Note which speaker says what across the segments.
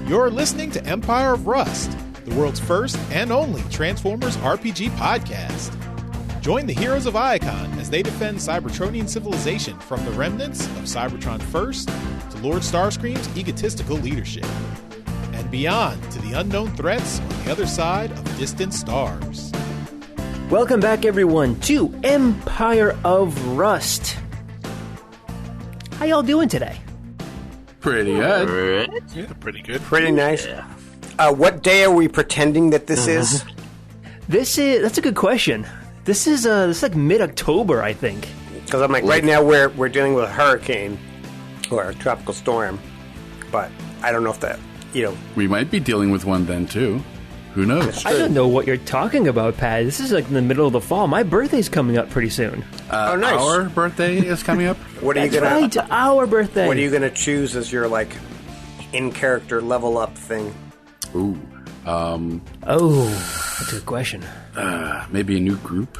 Speaker 1: You're listening to Empire of Rust, the world's first and only Transformers RPG podcast. Join the heroes of Iacon as they defend Cybertronian civilization from the remnants of Cybertron First to Lord Starscream's egotistical leadership, and beyond to the unknown threats on the other side of distant stars.
Speaker 2: Welcome back, everyone, to Empire of Rust. How y'all doing today?
Speaker 3: Pretty good.
Speaker 4: Yeah, pretty good.
Speaker 5: Pretty nice. Yeah. What day are we pretending that this is?
Speaker 2: That's a good question. This is like mid-October, I think.
Speaker 5: Because I'm like, right now we're dealing with a hurricane or a tropical storm, but I don't know if that,
Speaker 3: We might be dealing with one then, too. Who knows?
Speaker 2: I don't know what you're talking about, Pat. This is like in the middle of the fall. My birthday's coming up pretty soon.
Speaker 5: Oh, nice.
Speaker 3: Our birthday is coming up?
Speaker 2: Right, our birthday.
Speaker 5: What are you going to choose as your, in-character level up thing?
Speaker 3: Ooh.
Speaker 2: That's a good question.
Speaker 3: Maybe a new group?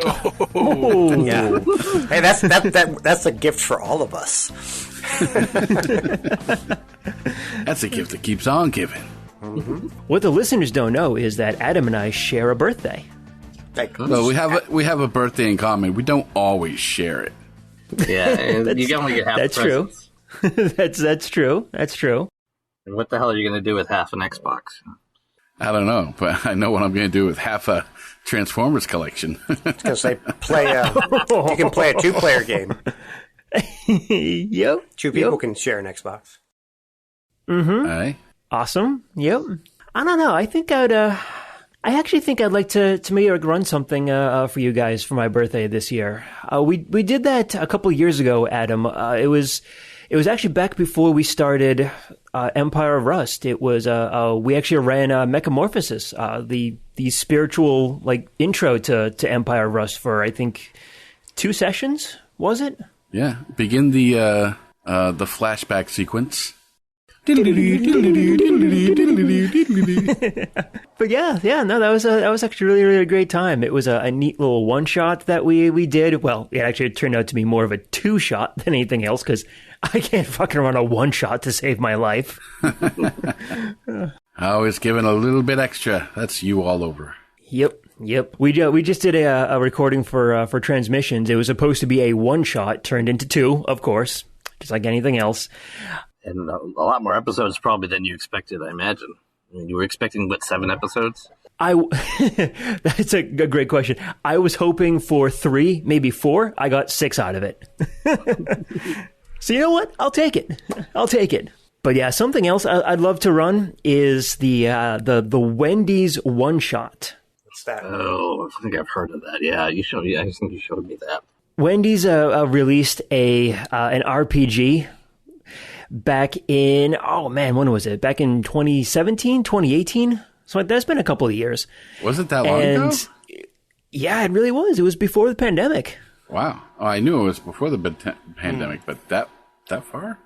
Speaker 2: Oh.
Speaker 5: Yeah. Hey, that's a gift for all of us.
Speaker 3: That's a gift that keeps on giving.
Speaker 5: Mm-hmm.
Speaker 2: What the listeners don't know is that Adam and I share a birthday.
Speaker 3: Well, we have a birthday in common. We don't always share it.
Speaker 6: Yeah, and you can only get half
Speaker 2: that's
Speaker 6: the presents.
Speaker 2: True. That's true. That's true.
Speaker 6: And what the hell are you going to do with half an Xbox?
Speaker 3: I don't know, but I know what I'm going to do with half a Transformers collection.
Speaker 5: I was going to say, you can play a two-player game.
Speaker 2: Yep.
Speaker 5: Two people can share an Xbox.
Speaker 2: Mm-hmm.
Speaker 3: Aye.
Speaker 2: Awesome. Yep. I don't know. I think I actually think I'd like to maybe run something for you guys for my birthday this year. We did that a couple of years ago, Adam. It was actually back before we started Empire of Rust. It was we actually ran Mechamorphosis, the spiritual intro to Empire of Rust for I think 2 sessions. Was it?
Speaker 3: Yeah. Begin the flashback sequence.
Speaker 2: But no, that was actually really, really a great time. It was a neat little one shot that we did. Well, it turned out to be more of a 2-shot than anything else because I can't fucking run a 1-shot to save my life.
Speaker 3: Always giving a little bit extra. That's you all over.
Speaker 2: Yep. We just did a recording for Transmissions. It was supposed to be a 1-shot, turned into 2, of course, just like anything else.
Speaker 6: And a lot more episodes probably than you expected, I imagine. I mean, you were expecting, 7 episodes?
Speaker 2: That's a great question. I was hoping for 3, maybe 4. I got 6 out of it. So you know what? I'll take it. But yeah, something else I'd love to run is the Wendy's one-shot.
Speaker 5: What's that?
Speaker 6: Oh, I think I've heard of that. Yeah, I think you showed me that. Wendy's
Speaker 2: released an RPG back in, when was it? Back in 2017, 2018? So that's been a couple of years.
Speaker 3: Was it that long ago?
Speaker 2: Yeah, it really was. It was before the pandemic.
Speaker 3: Wow. Oh, I knew it was before the pandemic, but that far?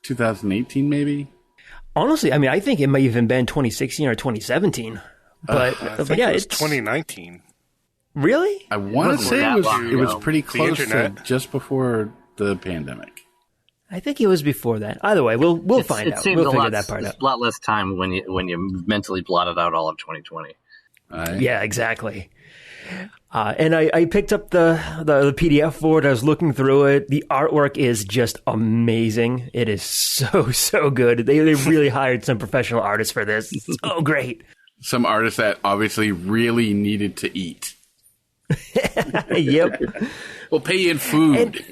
Speaker 3: 2018, maybe?
Speaker 2: Honestly, I think it might even been 2016 or 2017. But,
Speaker 4: I think it was 2019.
Speaker 2: Really?
Speaker 3: I want to say it was pretty close to just before the pandemic.
Speaker 2: I think it was before that. Either way, we'll find out. We'll figure that part out.
Speaker 6: A lot less time when you mentally blotted out all of 2020.
Speaker 2: Yeah, exactly. And I picked up the PDF for it. I was looking through it. The artwork is just amazing. It is so good. They really hired some professional artists for this. So great.
Speaker 3: Some artists that obviously really needed to eat.
Speaker 2: Yep.
Speaker 3: We'll pay you in food.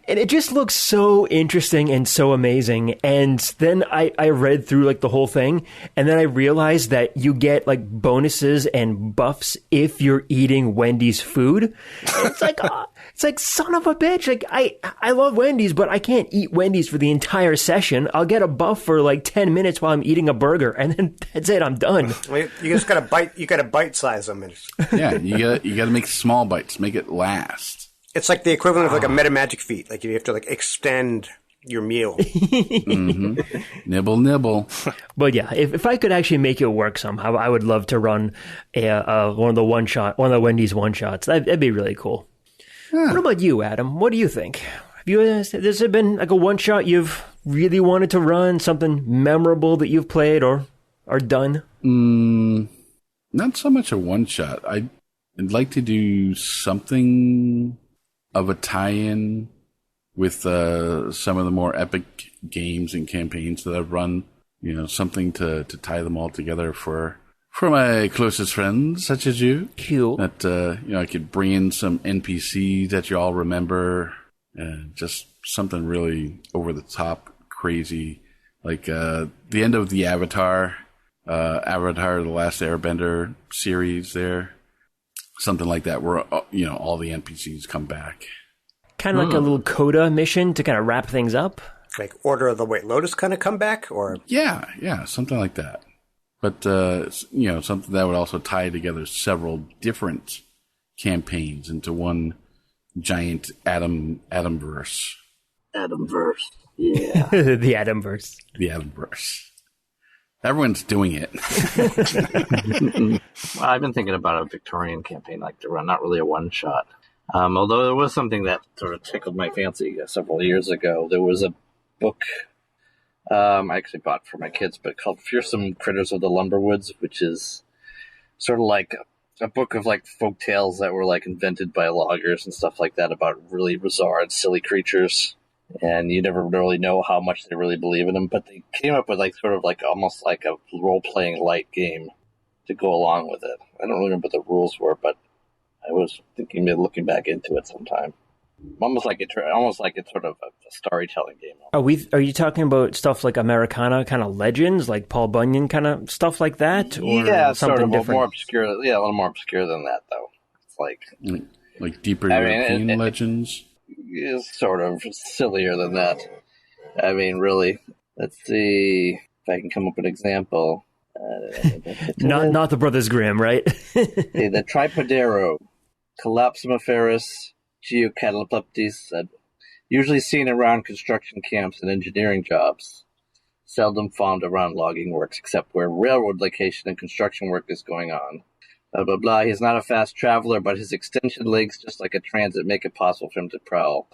Speaker 2: And it just looks so interesting and so amazing. And then I read through the whole thing, and then I realized that you get bonuses and buffs if you're eating Wendy's food. It's like son of a bitch. I love Wendy's, but I can't eat Wendy's for the entire session. I'll get a buff for 10 minutes while I'm eating a burger, and then that's it. I'm done.
Speaker 5: You just gotta bite. You gotta bite size them.
Speaker 3: Yeah, you gotta make small bites. Make it last.
Speaker 5: It's like the equivalent of a metamagic feat. You have to extend your meal.
Speaker 3: Mm-hmm. Nibble.
Speaker 2: But yeah, if I could actually make it work somehow, I would love to run one of the Wendy's one shots. That'd be really cool. What about you, Adam? What do you think? Has there been like a one-shot you've really wanted to run, something memorable that you've played or done?
Speaker 3: Not so much a one-shot. I'd like to do something of a tie-in with some of the more epic games and campaigns that I've run. Something to tie them all together for my closest friends, such as you.
Speaker 2: Cool.
Speaker 3: That, I could bring in some NPCs that you all remember. Just something really over-the-top, crazy. Like the end of the Avatar, The Last Airbender series there. Something like that where, all the NPCs come back.
Speaker 2: Kind of like a little coda mission to kind of wrap things up?
Speaker 5: Like Order of the White Lotus kind of come back? Or
Speaker 3: Yeah, something like that. But, something that would also tie together several different campaigns into one giant Atomverse.
Speaker 6: Atomverse, yeah.
Speaker 2: The Atomverse.
Speaker 3: The Atomverse. Everyone's doing it.
Speaker 6: Well, I've been thinking about a Victorian campaign like to run, not really a one-shot. Although there was something that sort of tickled my fancy several years ago. There was a book I actually bought for my kids, but called Fearsome Critters of the Lumberwoods, which is sort of like a book of like folk tales that were like invented by loggers and stuff like that about really bizarre and silly creatures. And you never really know how much they really believe in them, but they came up with like sort of like almost like a role-playing light game to go along with it. I don't remember what the rules were, but I was thinking of looking back into it sometime. Almost like it's sort of a storytelling game.
Speaker 2: Are you talking about stuff like Americana kind of legends, like Paul Bunyan kind of stuff like that, or
Speaker 6: yeah,
Speaker 2: something
Speaker 6: sort of
Speaker 2: different?
Speaker 6: More obscure. Yeah, a little more obscure than that, though. It's
Speaker 3: like deeper European legends.
Speaker 6: Is sort of sillier than that. I mean, really. Let's see if I can come up with an example.
Speaker 2: Not the Brothers Grimm, right?
Speaker 6: The Tripodero, Collapsimaferus geocataleptes, usually seen around construction camps and engineering jobs. Seldom found around logging works, except where railroad location and construction work is going on. Blah, blah, blah. He's not a fast traveler, but his extension legs, just like a transit, make it possible for him to prowl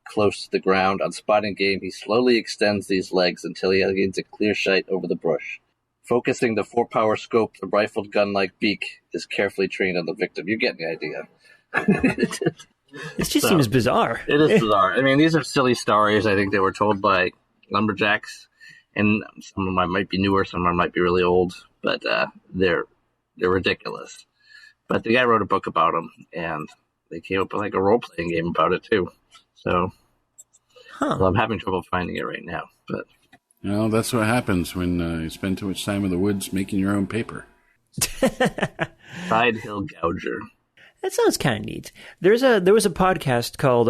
Speaker 6: close to the ground. On spotting game, he slowly extends these legs until he gains a clear sight over the bush. Focusing the 4-power scope, the rifled gun-like beak is carefully trained on the victim. You get the idea.
Speaker 2: It just seems bizarre.
Speaker 6: It is bizarre. I mean, these are silly stories. I think they were told by lumberjacks, and some of them might be newer, some of them might be really old, but they're ridiculous. But the guy wrote a book about them, and they came up with like a role-playing game about it too. So, well, I'm having trouble finding it right now. But
Speaker 3: that's what happens when you spend too much time in the woods making your own paper.
Speaker 6: Side Hill Gouger.
Speaker 2: That sounds kind of neat. There was a podcast called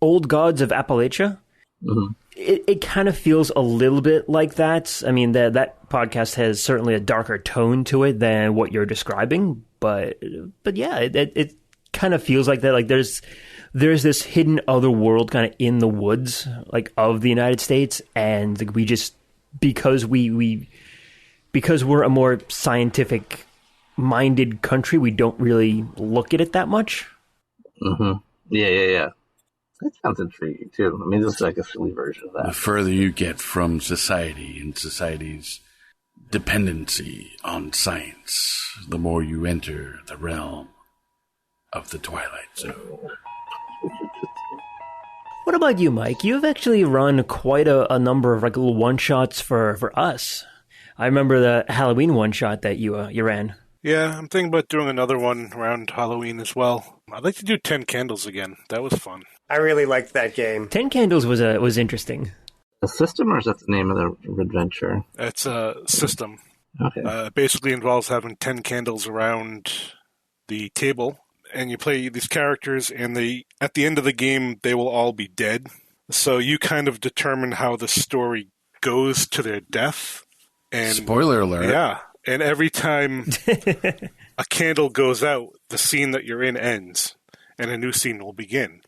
Speaker 2: Old Gods of Appalachia.
Speaker 6: Mm-hmm.
Speaker 2: It kind of feels a little bit like that. I mean, that podcast has certainly a darker tone to it than what you're describing. But yeah, it kind of feels like that. Like there's this hidden other world kind of in the woods, like of the United States, and like, we just because we're a more scientific minded country, we don't really look at it that much.
Speaker 6: Mm-hmm. Yeah. That sounds intriguing, too. I mean, this is like a silly version of that.
Speaker 3: The further you get from society and society's dependency on science, the more you enter the realm of the Twilight Zone.
Speaker 2: What about you, Mike? You've actually run quite a number of like little one-shots for us. I remember the Halloween one-shot that you ran.
Speaker 4: Yeah, I'm thinking about doing another one around Halloween as well. I'd like to do 10 Candles again. That was fun.
Speaker 5: I really liked that game.
Speaker 2: 10 Candles was interesting.
Speaker 6: A system, or is that the name of the adventure?
Speaker 4: It's a system.
Speaker 6: Okay.
Speaker 4: Basically involves having 10 candles around the table, and you play these characters, and at the end of the game, they will all be dead. So you kind of determine how the story goes to their death. And
Speaker 3: spoiler alert.
Speaker 4: Yeah. And every time a candle goes out, the scene that you're in ends, and a new scene will begin.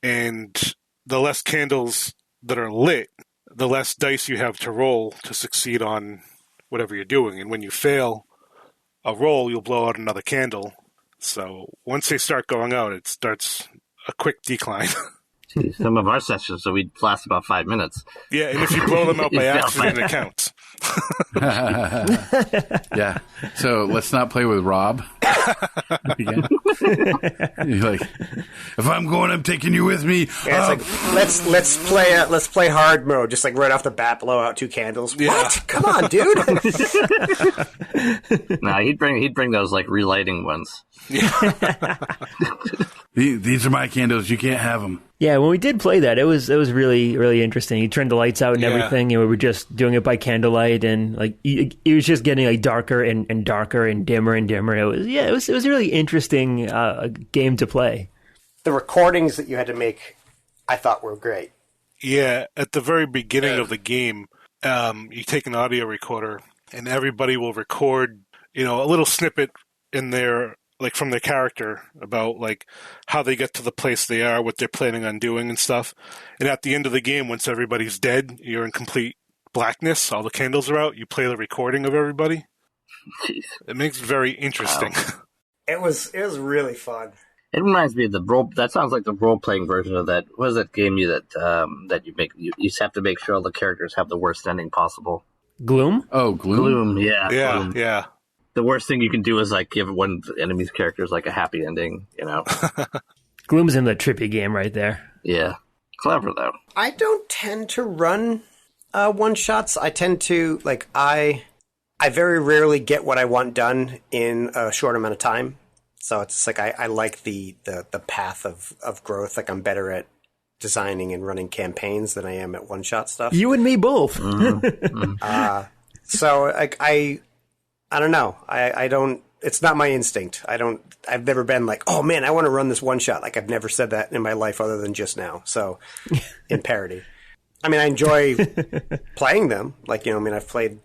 Speaker 4: And the less candles that are lit, the less dice you have to roll to succeed on whatever you're doing. And when you fail a roll, you'll blow out another candle. So once they start going out, it starts a quick decline.
Speaker 6: Jeez, some of our sessions, so we'd last about 5 minutes.
Speaker 4: Yeah, and if you blow them out by accident, it counts.
Speaker 3: Yeah. So let's not play with Rob. Again. You're like, if I'm going, I'm taking you with me.
Speaker 5: Yeah, it's like let's play hard mode, just like right off the bat, blow out 2 candles.
Speaker 4: Yeah.
Speaker 5: What? Come on, dude.
Speaker 6: No, he'd bring those like relighting ones.
Speaker 3: These are my candles. You can't have them.
Speaker 2: Yeah, when we did play that, it was really, really interesting. He turned the lights out and everything, and we were just doing it by candlelight, and like it was just getting like darker and darker and dimmer and dimmer. It was a really interesting game to play.
Speaker 5: The recordings that you had to make, I thought were great.
Speaker 4: Yeah, at the very beginning of the game, you take an audio recorder, and everybody will record, a little snippet in their, like from their character about like how they get to the place they are, what they're planning on doing and stuff. And at the end of the game, once everybody's dead, you're in complete blackness, all the candles are out, you play the recording of everybody.
Speaker 6: Jeez.
Speaker 4: It makes it very interesting.
Speaker 6: Wow.
Speaker 5: It was really fun.
Speaker 6: It reminds me of the role. That sounds like the role-playing version of that. What is that game that you make? You just have to make sure all the characters have the worst ending possible.
Speaker 2: Gloom?
Speaker 3: Oh, Gloom.
Speaker 6: Gloom, yeah.
Speaker 4: Yeah,
Speaker 6: Gloom. The worst thing you can do is like give one of the enemy's characters like a happy ending,
Speaker 2: Gloom's in the trippy game right there.
Speaker 6: Yeah. Clever, though.
Speaker 5: I don't tend to run one-shots. I tend to, like, I very rarely get what I want done in a short amount of time. So it's like I like the path of growth. Like, I'm better at designing and running campaigns than I am at one-shot stuff.
Speaker 2: You and me both.
Speaker 5: So, like, I don't know. I don't. It's not my instinct. I've never been like, oh man, I want to run this one shot. Like, I've never said that in my life other than just now. So, in parody, I mean, I enjoy playing them. Like, I've played,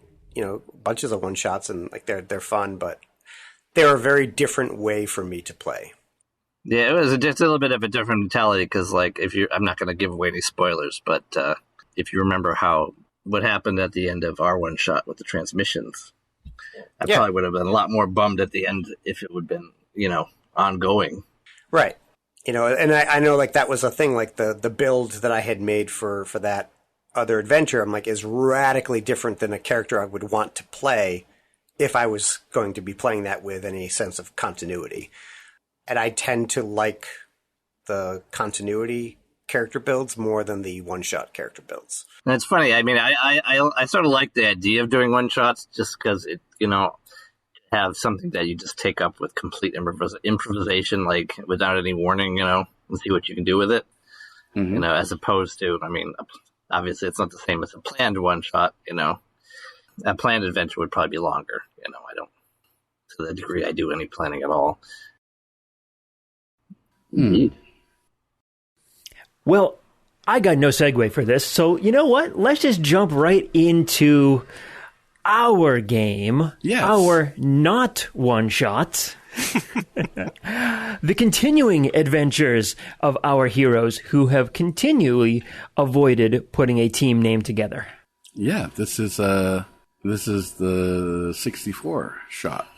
Speaker 5: bunches of one shots, and like they're fun, but they're a very different way for me to play.
Speaker 6: Yeah, it was just a little bit of a different mentality because, like, I'm not going to give away any spoilers, but if you remember what happened at the end of our one shot with the transmissions. I probably would have been a lot more bummed at the end if it would have been, ongoing.
Speaker 5: Right. And I know, like, that was a thing, like, the build that I had made for that other adventure, I'm like, is radically different than a character I would want to play if I was going to be playing that with any sense of continuity. And I tend to like the continuity character builds more than the one-shot character builds.
Speaker 6: And it's funny. I mean, I sort of like the idea of doing one-shots just because it, have something that you just take up with complete improvisation, like without any warning, and see what you can do with it. Mm-hmm. As opposed to, I mean, obviously it's not the same as a planned one-shot, A planned adventure would probably be longer, I don't, to the degree I do any planning at all.
Speaker 3: Mm.
Speaker 2: Well, I got no segue for this, so you know what? Let's just jump right into our game.
Speaker 3: Yes.
Speaker 2: Our not one-shot. The continuing adventures of our heroes who have continually avoided putting a team name together.
Speaker 3: Yeah, this is the 64 shot.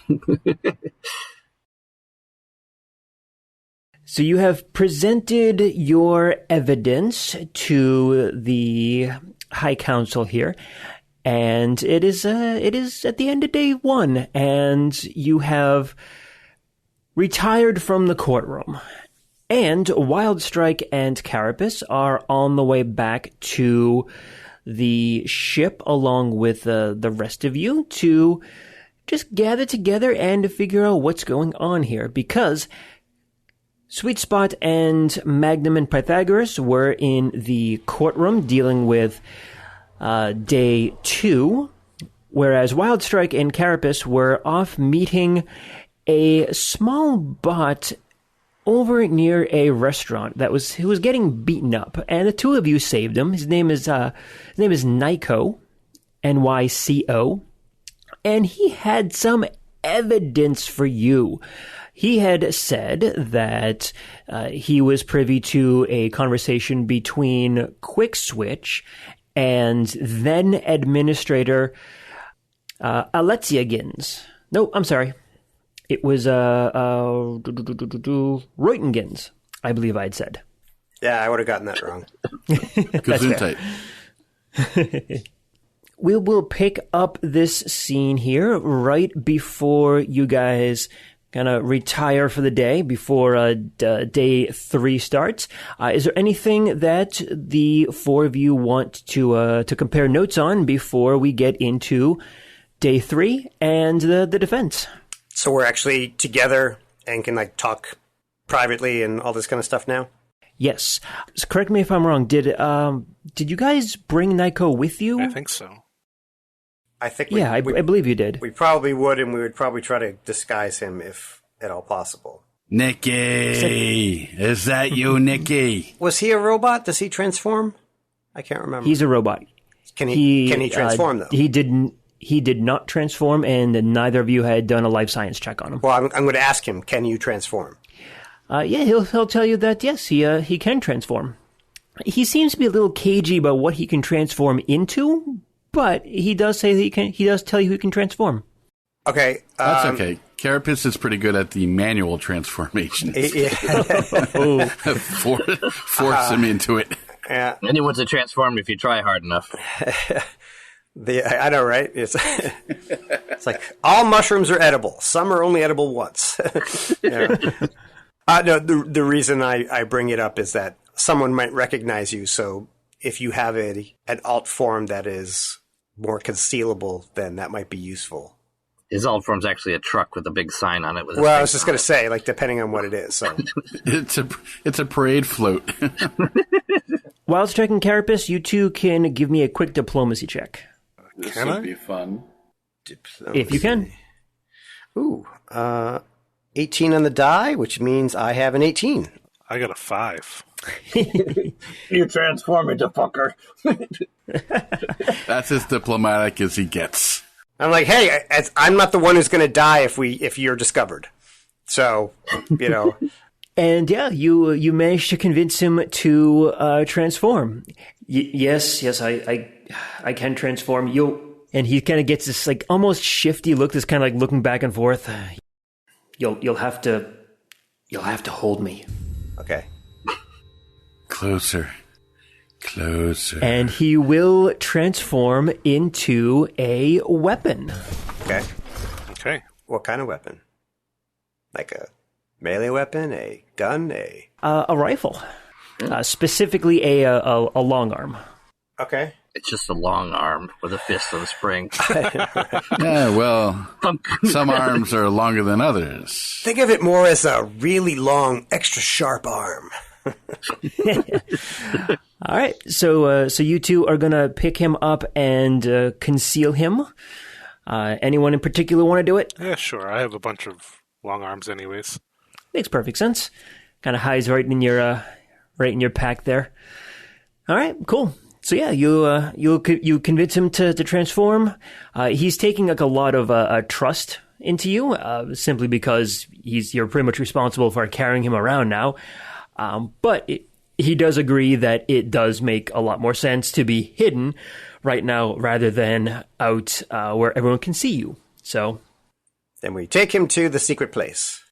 Speaker 2: So you have presented your evidence to the High Council here, and it is at the end of day 1, and you have retired from the courtroom. And Wildstrike and Carapace are on the way back to the ship along with the rest of you to just gather together and to figure out what's going on here, because Sweet Spot and Magnum and Pythagoras were in the courtroom dealing with day 2, whereas Wildstrike and Carapace were off meeting a small bot over near a restaurant who was getting beaten up, and the two of you saved him. His name is Nyco, Nyco, and he had some evidence for you. He had said that he was privy to a conversation between Quick Switch and then Administrator Alexiagins. No, I'm sorry. It was Reutengins. I believe I'd said.
Speaker 5: Yeah, I would have gotten that wrong.
Speaker 3: Gesundheit.
Speaker 2: We will pick up this scene here right before you guys kind of retire for the day, before day 3 starts. Is there anything that the 4 of you want to compare notes on before we get into day 3 and the defense?
Speaker 5: So we're actually together and can like talk privately and all this kind of stuff now?
Speaker 2: Yes. So correct me if I'm wrong. Did you guys bring Nyco with you?
Speaker 4: I think so.
Speaker 5: I think
Speaker 2: I believe you did.
Speaker 5: We probably would, and we would probably try to disguise him if at all possible.
Speaker 3: Nicky! Is that you, Nicky?
Speaker 5: Was he a robot? Does he transform? I can't remember.
Speaker 2: He's a robot.
Speaker 5: Can he transform, though?
Speaker 2: He did not transform, and neither of you had done a life science check on him.
Speaker 5: Well, I'm going to ask him, can you transform?
Speaker 2: Yeah, he'll tell you that, yes, he can transform. He seems to be a little cagey about what he can transform into, but he does say that he does tell you he can transform.
Speaker 5: Okay.
Speaker 3: That's okay. Carapace is pretty good at the manual transformations. Force him into it.
Speaker 5: Yeah.
Speaker 6: Anyone's a transform if you try hard enough.
Speaker 5: I know, right? It's like all mushrooms are edible. Some are only edible once. No, the reason I bring it up is that someone might recognize you. So if you have an alt form that is more concealable, then that might be useful.
Speaker 6: His alt form's actually a truck with a big sign on it.
Speaker 5: I was just going to say, like, depending on what it is. So
Speaker 3: it's a parade float.
Speaker 2: While it's checking Carapace, you two can give me a quick diplomacy check.
Speaker 3: This would be fun.
Speaker 5: Diplomacy.
Speaker 2: If you can.
Speaker 5: Ooh, 18 on the die, which means I have an 18.
Speaker 4: I got a 5.
Speaker 6: You transform into fucker.
Speaker 3: That's as diplomatic as he gets.
Speaker 5: I'm like, hey, I'm not the one who's going to die if you're discovered. So, you know.
Speaker 2: And yeah, you managed to convince him to transform. Yes, I can transform. And he kind of gets this like almost shifty look, this kind of like looking back and forth. You'll have to hold me.
Speaker 5: Okay.
Speaker 3: Closer.
Speaker 2: And he will transform into a weapon.
Speaker 5: Okay. What kind of weapon? Like a melee weapon, a gun,
Speaker 2: a rifle. Specifically a long arm.
Speaker 5: Okay.
Speaker 6: It's just a long arm with a fist on a spring.
Speaker 3: Yeah, well, some arms are longer than others.
Speaker 5: Think of it more as a really long, extra sharp arm.
Speaker 2: All right, so you two are gonna pick him up and conceal him. Anyone in particular want to do it?
Speaker 4: Yeah, sure. I have a bunch of long arms, anyways.
Speaker 2: Makes perfect sense. Kind of hides right in your pack there. All right, cool. So yeah, you convince him to transform. He's taking like a lot of trust into you, simply because you're pretty much responsible for carrying him around now. But he does agree that it does make a lot more sense to be hidden right now rather than out where everyone can see you. So
Speaker 5: then we take him to the secret place.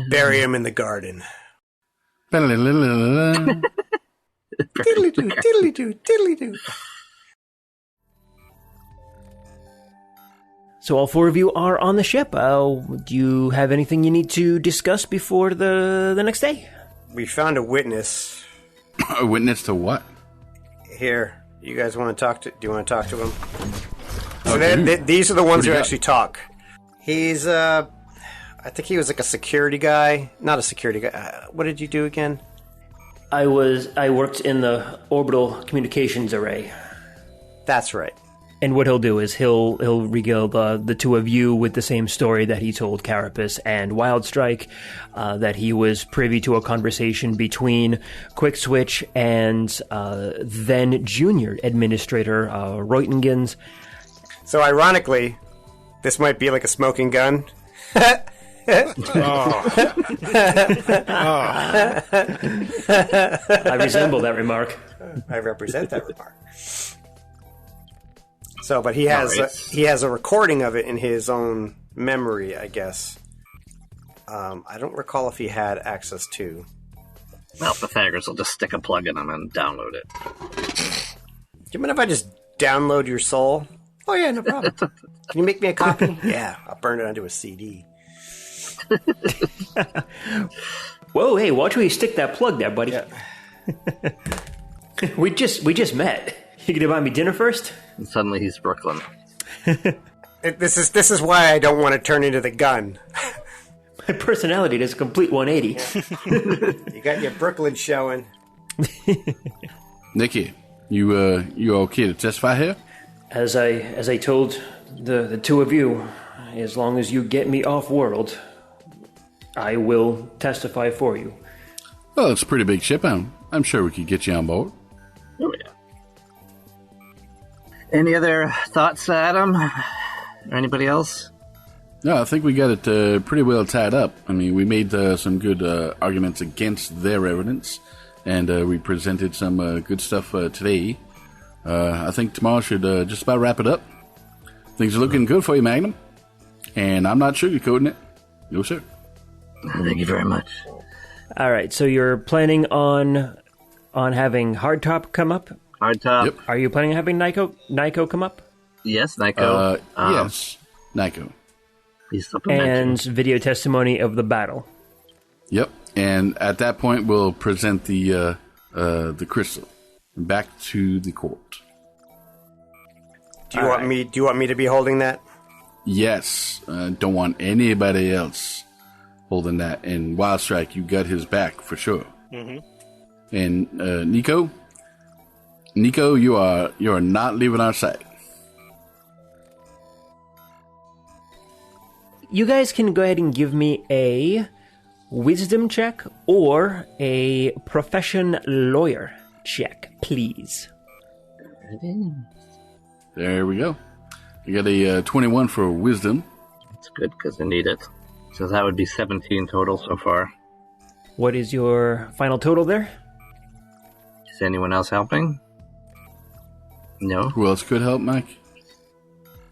Speaker 5: Bury him in the garden. Diddly-doo, diddly-doo, diddly-doo.
Speaker 2: So all 4 of you are on the ship. Do you have anything you need to discuss before the next day?
Speaker 5: We found a witness.
Speaker 3: A witness to what?
Speaker 5: Here, you guys want to talk to? Do you want to talk to him? So these are the ones who actually talk. He's I think he was like a security guy. Not a security guy. What did you do again?
Speaker 2: I worked in the orbital communications array.
Speaker 5: That's right.
Speaker 2: And what he'll do is he'll regale the 2 of you with the same story that he told Carapace and Wildstrike, that he was privy to a conversation between Quick Switch and then Junior Administrator Reutengans.
Speaker 5: So ironically, this might be like a smoking gun.
Speaker 2: I resemble that remark.
Speaker 5: I represent that remark. So, but he has a recording of it in his own memory, I guess. I don't recall if he had access to.
Speaker 6: Well, Pythagoras will just stick a plug in him and download it.
Speaker 5: Do you mind if I just download your soul? Oh, yeah, no problem. Can you make me a copy? Yeah, I'll burn it onto a CD.
Speaker 2: Whoa, hey, watch where you stick that plug there, buddy.
Speaker 5: Yeah.
Speaker 2: We just met. You gonna buy me dinner first?
Speaker 6: And suddenly he's Brooklyn.
Speaker 5: This is why I don't want to turn into the gun.
Speaker 2: My personality does a complete 180.
Speaker 5: You got your Brooklyn showing.
Speaker 3: Nikki, you okay to testify here?
Speaker 2: As I told the two of you, as long as you get me off world, I will testify for you.
Speaker 3: Well, it's a pretty big ship. I'm sure we could get you on board.
Speaker 6: Oh, yeah. Any other thoughts, Adam? Or anybody else?
Speaker 3: No, I think we got it pretty well tied up. I mean, we made some good arguments against their evidence, and we presented some good stuff today. I think tomorrow should just about wrap it up. Things are looking good for you, Magnum. And I'm not sugarcoating it. No, sir.
Speaker 6: Thank you very much.
Speaker 2: All right, so you're planning on having Hardtop come up?
Speaker 6: Hardtop.
Speaker 3: Yep.
Speaker 2: Are you planning on having Nyco come up?
Speaker 6: Yes, Nyco.
Speaker 3: Yes, Nyco.
Speaker 6: He's supplementing.
Speaker 2: And video testimony of the battle.
Speaker 3: Yep. And at that point, we'll present the crystal back to the court.
Speaker 5: Do you want me to be holding that?
Speaker 3: Yes. Don't want anybody else holding that. And Wild Strike, you got his back for sure.
Speaker 4: Mm-hmm.
Speaker 3: And Nyco, you are not leaving our side.
Speaker 2: You guys can go ahead and give me a wisdom check or a profession lawyer check, please.
Speaker 3: There we go. You got a 21 for wisdom.
Speaker 6: That's good because I need it. So that would be 17 total so far.
Speaker 2: What is your final total there?
Speaker 6: Is anyone else helping? No?
Speaker 3: Who else could help, Mike?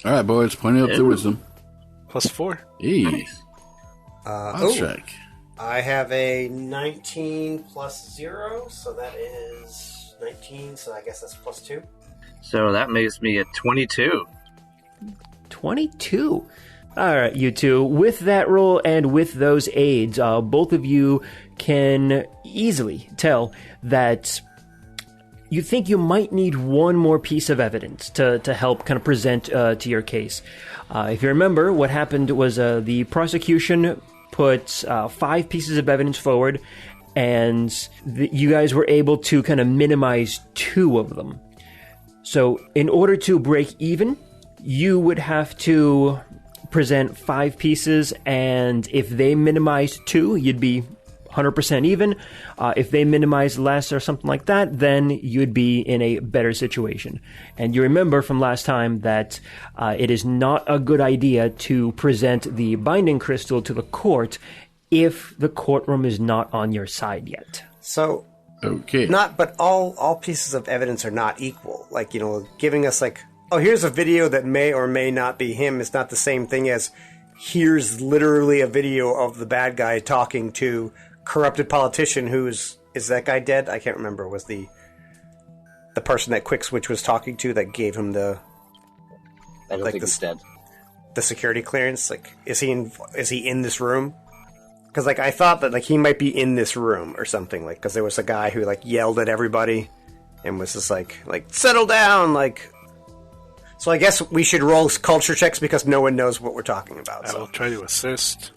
Speaker 3: All right, boys, plenty up the wisdom.
Speaker 4: +4.
Speaker 3: Hey,
Speaker 6: Nice.
Speaker 3: Wild Strike.
Speaker 5: I have a 19 plus 0, so that is 19, so I guess that's +2.
Speaker 6: So that makes me at 22.
Speaker 2: 22. All right, you two. With that roll and with those aids, both of you can easily tell that you think you might need one more piece of evidence to help kind of present to your case. If you remember, what happened was the prosecution put 5 pieces of evidence forward, and you guys were able to kind of minimize 2 of them. So in order to break even, you would have to present 5 pieces, and if they minimize 2, you'd be 100% even. If they minimize less or something like that, then you'd be in a better situation. And you remember from last time that it is not a good idea to present the binding crystal to the court if the courtroom is not on your side yet.
Speaker 5: So,
Speaker 3: Okay.
Speaker 5: but all pieces of evidence are not equal. Like, giving us oh, here's a video that may or may not be him is not the same thing as here's literally a video of the bad guy talking to corrupted politician is that guy dead? I can't remember. Was the person that Quick Switch was talking to that gave him the
Speaker 6: I don't think he's dead.
Speaker 5: the security clearance? Like, is he in this room? Because I thought that he might be in this room or something. Because there was a guy who yelled at everybody and was just like settle down. So I guess we should roll culture checks because no one knows what we're talking about.
Speaker 4: I will try to assist.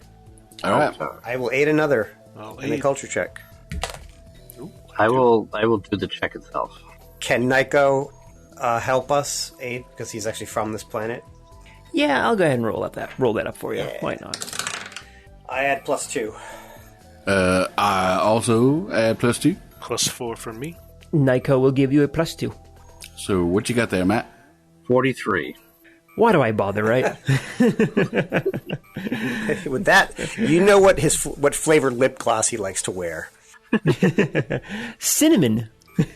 Speaker 3: All right.
Speaker 5: I will aid another
Speaker 4: I'll
Speaker 5: in the
Speaker 4: aid.
Speaker 5: culture check.
Speaker 6: I will do the check itself.
Speaker 5: Can Nyco help us aid because he's actually from this planet?
Speaker 2: Yeah, I'll go ahead and roll that up for you. Yeah. Why not?
Speaker 5: I add +2.
Speaker 3: I also add +2.
Speaker 4: +4 for me.
Speaker 2: Nyco will give you a +2.
Speaker 3: So what you got there, Matt?
Speaker 6: 43.
Speaker 2: Why do I bother, right?
Speaker 5: With that, you know what flavored lip gloss he likes to wear.
Speaker 2: Cinnamon.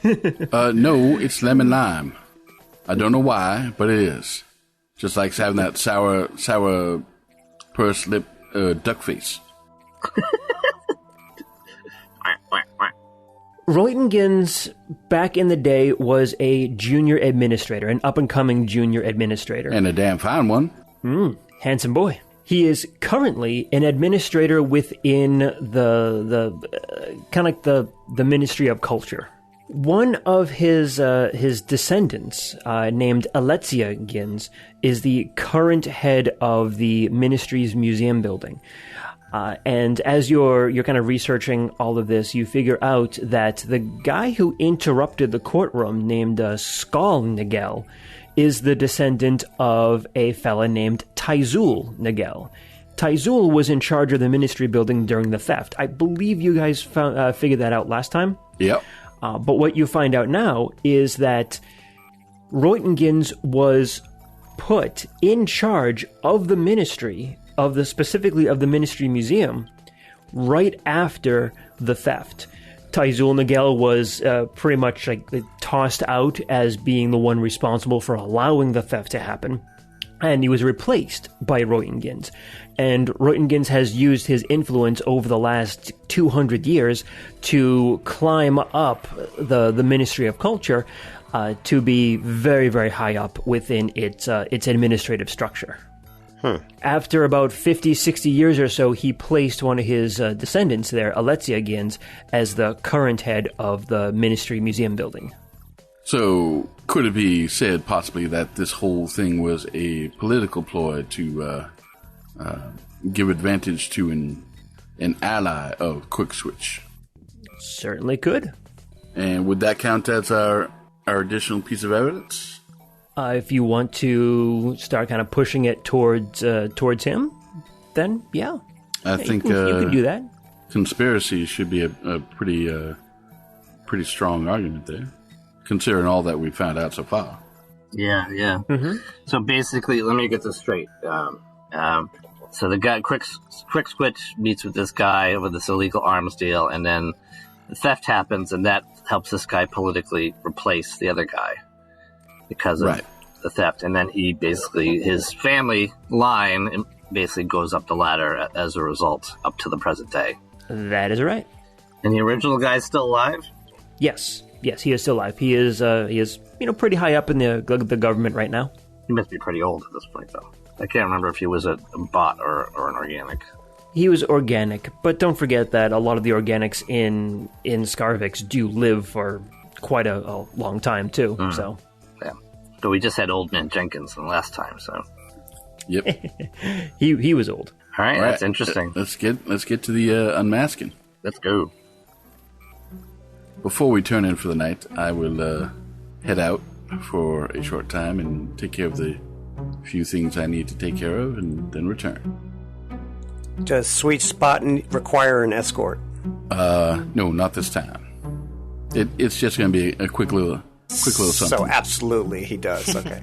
Speaker 3: No, it's lemon lime. I don't know why, but it is. Just like having that sour pursed lip duck face.
Speaker 2: Roentgens, back in the day, was a junior administrator, an up-and-coming junior administrator.
Speaker 3: And a damn fine one.
Speaker 2: Handsome boy. He is currently an administrator within the kind of like the Ministry of Culture. One of his descendants, named Alexia Gins, is the current head of the Ministry's museum building. And as you're kind of researching all of this, you figure out that the guy who interrupted the courtroom, named Skal Nagel, is the descendant of a fella named Tyzul Nagel. Tyzul was in charge of the Ministry building during the theft. I believe you guys figured that out last time.
Speaker 3: Yep.
Speaker 2: But what you find out now is that Roentgens was put in charge of the Ministry, specifically of the Ministry Museum, right after the theft. Tyzul Nagel was pretty much like tossed out as being the one responsible for allowing the theft to happen, and he was replaced by Roentgens. And Roentgens has used his influence over the last 200 years to climb up the Ministry of Culture to be very, very high up within its administrative structure. After about 50, 60 years or so, he placed one of his descendants there, Alexia Gins, as the current head of the Ministry Museum building.
Speaker 3: So, could it be said possibly that this whole thing was a political ploy to give advantage to an ally of Quick Switch?
Speaker 2: Certainly could.
Speaker 3: And would that count as our additional piece of evidence?
Speaker 2: If you want to start kind of pushing it towards him, then yeah.
Speaker 3: I think
Speaker 2: you can do that.
Speaker 3: Conspiracy should be a pretty strong argument there, considering all that we found out so far.
Speaker 6: Yeah. Mm-hmm. So basically, let me get this straight. So the guy, Quick Switch, meets with this guy with this illegal arms deal, and then the theft happens, and that helps this guy politically replace the other guy because of the theft. And then he basically, his family line basically goes up the ladder as a result up to the present day.
Speaker 2: That is right.
Speaker 6: And the original guy's still alive?
Speaker 2: Yes, he is still alive. He is pretty high up in the government right now.
Speaker 6: He must be pretty old at this point, though. I can't remember if he was a bot or an organic.
Speaker 2: He was organic, but don't forget that a lot of the organics in Scarvix do live for quite a long time too. So,
Speaker 6: yeah. But we just had Old Man Jenkins the last time, so.
Speaker 3: Yep.
Speaker 2: he was old.
Speaker 6: All right, that's interesting.
Speaker 3: Let's get to the unmasking.
Speaker 6: Let's go.
Speaker 3: Before we turn in for the night, I will head out for a short time and take care of the few things I need to take care of, and then return.
Speaker 5: Does Sweet Spot require an escort?
Speaker 3: No, not this time. It's just going to be a quick little something.
Speaker 5: So absolutely, he does. Okay.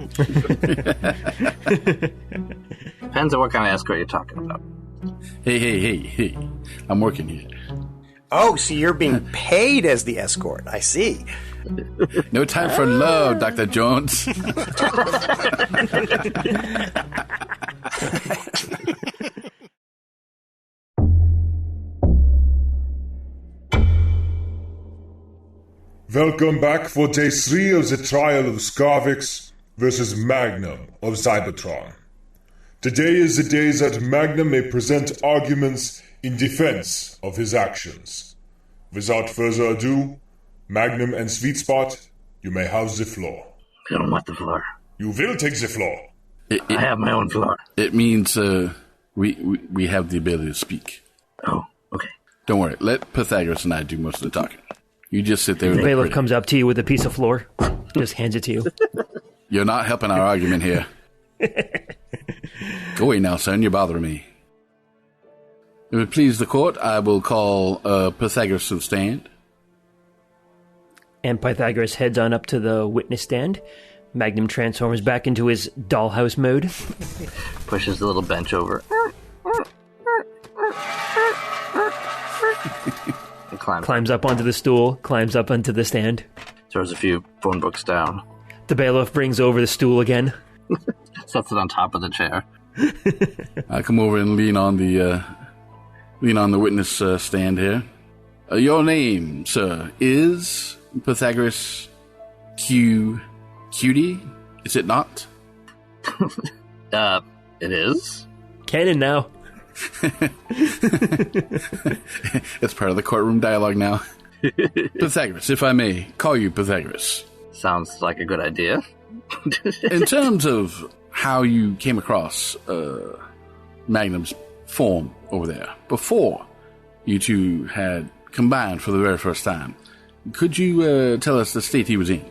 Speaker 6: Depends on what kind of escort you're talking about.
Speaker 3: Hey! I'm working here.
Speaker 5: Oh, so you're being paid as the escort. I see.
Speaker 3: No time for love, Dr. Jones.
Speaker 7: Welcome back for day 3 of the trial of Scarvix versus Magnum of Cybertron. Today is the day that Magnum may present arguments in defense of his actions. Without further ado, Magnum and Sweet Spot, you may have the floor.
Speaker 6: I don't want the floor.
Speaker 7: You will take the floor.
Speaker 6: I have my own floor.
Speaker 3: It means we have the ability to speak.
Speaker 6: Oh, okay.
Speaker 3: Don't worry. Let Pythagoras and I do most of the talking. You just sit there.
Speaker 2: The bailiff comes up to you with a piece of floor, just hands it to you.
Speaker 3: You're not helping our argument here. Go away now, son. You're bothering me. If it please the court, I will call Pythagoras to the stand.
Speaker 2: And Pythagoras heads on up to the witness stand. Magnum transforms back into his dollhouse mode.
Speaker 6: Pushes the little bench over. And
Speaker 2: climbs up onto the stool, climbs up onto the stand.
Speaker 6: Throws a few phone books down.
Speaker 2: The bailiff brings over the stool again.
Speaker 6: Sets it on top of the chair.
Speaker 3: I come over and lean on the lean on the witness stand here. Your name, sir, is Pythagoras Cutie? Is it not?
Speaker 6: It is.
Speaker 2: Canon now.
Speaker 3: It's part of the courtroom dialogue now. Pythagoras, if I may call you Pythagoras.
Speaker 6: Sounds like a good idea.
Speaker 3: In terms of how you came across Magnum's form over there, before you two had combined for the very first time, could you tell us the state he was in?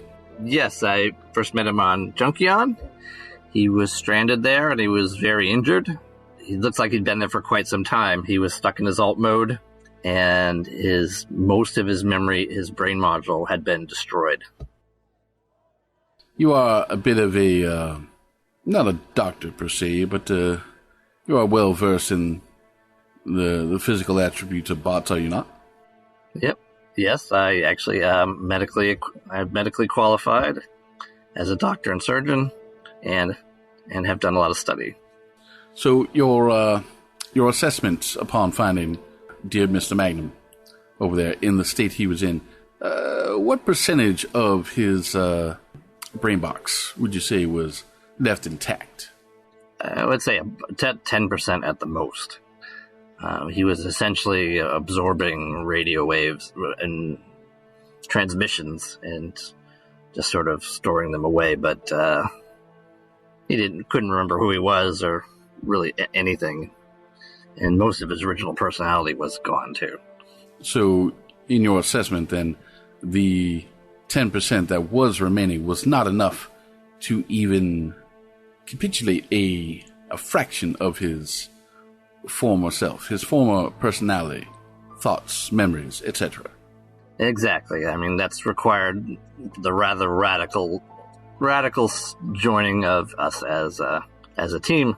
Speaker 6: Yes, I first met him on Junkion. He was stranded there, and he was very injured. He looks like he'd been there for quite some time. He was stuck in his alt mode, and most of his memory, his brain module, had been destroyed.
Speaker 3: You are a bit of a, not a doctor per se, but you are well versed in the physical attributes of bots, are you not?
Speaker 6: Yep. Yes, I actually am medically qualified as a doctor and surgeon, and have done a lot of study.
Speaker 3: So your assessment upon finding dear Mr. Magnum over there in the state he was in, what percentage of his brain box would you say was left intact?
Speaker 6: I would say 10% at the most. He was essentially absorbing radio waves and transmissions and just sort of storing them away, but he couldn't remember who he was or really anything, and most of his original personality was gone too.
Speaker 3: So, in your assessment, then, the 10% that was remaining was not enough to even capitulate a fraction of his former self, his former personality, thoughts, memories, etc.
Speaker 6: Exactly. I mean, that's required the rather radical joining of us as a team,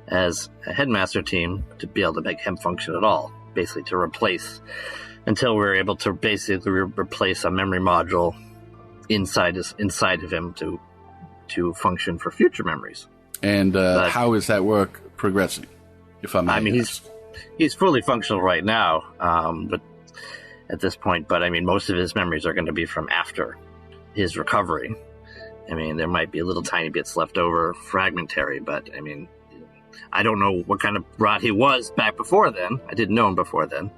Speaker 6: as a headmaster team, to be able to make him function at all. Basically, to replace, until we're able to basically replace a memory module inside of him to function for future memories. And
Speaker 3: how is that work progressing? If I may,
Speaker 6: I mean, he's fully functional right now, but at this point. But I mean, most of his memories are going to be from after his recovery. I mean, there might be a little tiny bits left over, fragmentary, but I mean, I don't know what kind of rot he was back before then. I didn't know him before then,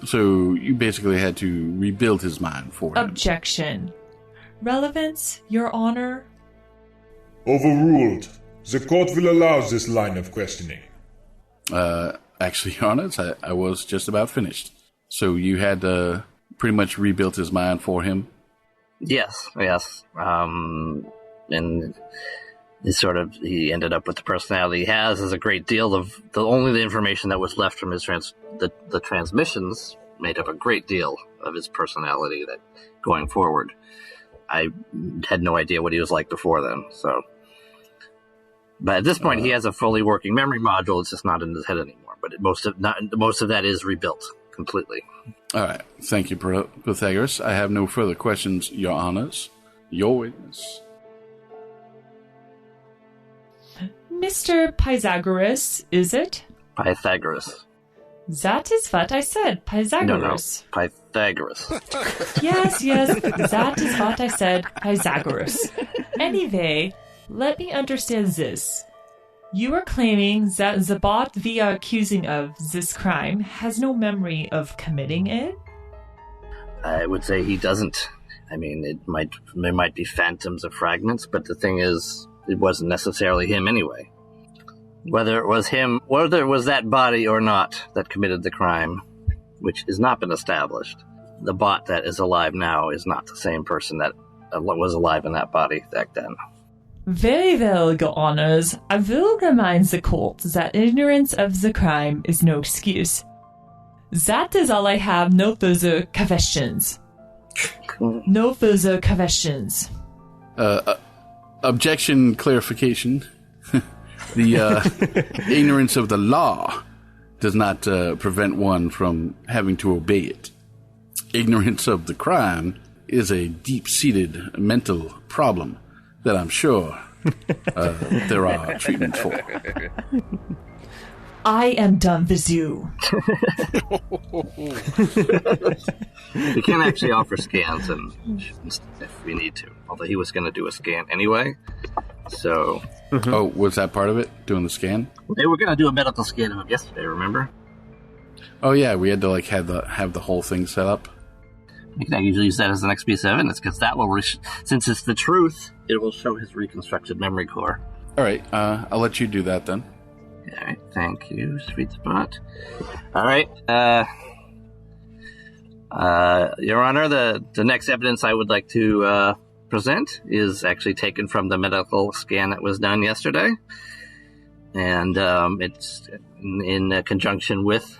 Speaker 3: So you basically had to rebuild his mind for him.
Speaker 8: Objection. Relevance, Your Honor.
Speaker 7: Overruled. The court will allow this line of questioning.
Speaker 3: Actually, Your Honor, I was just about finished. So you had pretty much rebuilt his mind for him?
Speaker 6: Yes. And he ended up with the personality he has. Is a great deal of only the information that was left from his the transmissions made up a great deal of his personality that going forward. I had no idea what he was like before then, so. But at this point, he has a fully working memory module. It's just not in his head anymore. But most of that is rebuilt completely.
Speaker 3: All right. Thank you, Pythagoras. I have no further questions, Your Honors. Your witness.
Speaker 8: Mr. Pythagoras, is it?
Speaker 6: Pythagoras.
Speaker 8: That is what I said, Pythagoras.
Speaker 6: No, Pythagoras.
Speaker 8: Yes, that is what I said, Pythagoras. Anyway, let me understand this. You are claiming that the bot we are accusing of this crime has no memory of committing it?
Speaker 6: I would say he doesn't. I mean, there might be phantoms of fragments, but the thing is, it wasn't necessarily him anyway. Whether it was that body or not that committed the crime, which has not been established, the bot that is alive now is not the same person that was alive in that body back then.
Speaker 8: Very well, Your Honors. I will remind the court that ignorance of the crime is no excuse. That is all I have. No further questions. No further questions.
Speaker 3: Objection, clarification. The ignorance of the law does not prevent one from having to obey it. Ignorance of the crime is a deep-seated mental problem that I'm sure there are treatments for.
Speaker 8: I am done with you.
Speaker 6: We can actually offer scans and if we need to. Although he was going to do a scan anyway. So...
Speaker 3: Mm-hmm. Oh, was that part of it? Doing the scan?
Speaker 6: They were going to do a medical scan of him yesterday, remember?
Speaker 3: Oh, yeah. We had to have the whole thing set up.
Speaker 6: I can usually use that as the next piece of evidence, because that will, since it's the truth, it will show his reconstructed memory core.
Speaker 3: All right, I'll let you do that then.
Speaker 6: All right, thank you, Sweet Spot. All right, Your Honor, the next evidence I would like to present is actually taken from the medical scan that was done yesterday, and it's in conjunction with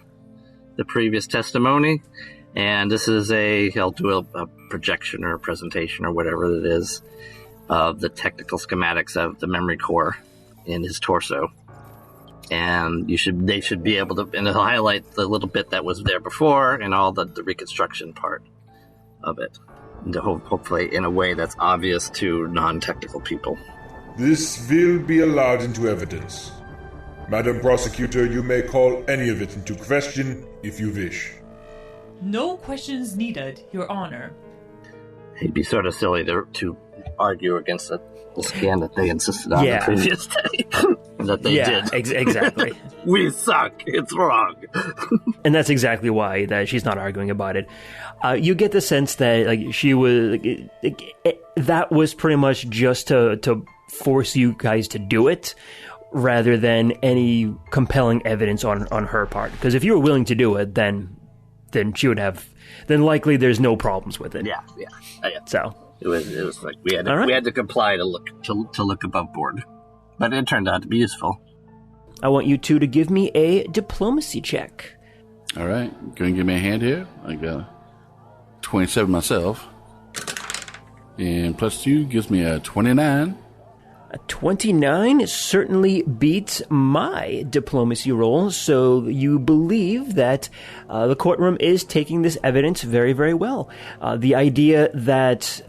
Speaker 6: the previous testimony. And this is I'll do a projection or a presentation or whatever it is of the technical schematics of the memory core in his torso. And they should be able to, and it'll highlight the little bit that was there before and all the reconstruction part of it. And hopefully in a way that's obvious to non-technical people.
Speaker 7: This will be allowed into evidence. Madam Prosecutor, you may call any of it into question if you wish.
Speaker 8: No questions needed, Your Honor.
Speaker 6: It'd be sort of silly to argue against the scan that they insisted on the previous day. That they did.
Speaker 2: Exactly.
Speaker 6: We suck. It's wrong.
Speaker 2: And that's exactly why that she's not arguing about it. You get the sense that she was that was pretty much just to force you guys to do it, rather than any compelling evidence on her part. Because if you were willing to do it, then she would have. Then likely there's no problems with it.
Speaker 6: Yeah.
Speaker 2: So
Speaker 6: it was like we had to comply to look above board, but it turned out to be useful.
Speaker 2: I want you two to give me a diplomacy check.
Speaker 3: All right, going to give me a hand here. I got 27 myself, and plus 2 gives me a 29.
Speaker 2: A 29 certainly beats my diplomacy roll, so you believe that the courtroom is taking this evidence very, very well. The idea that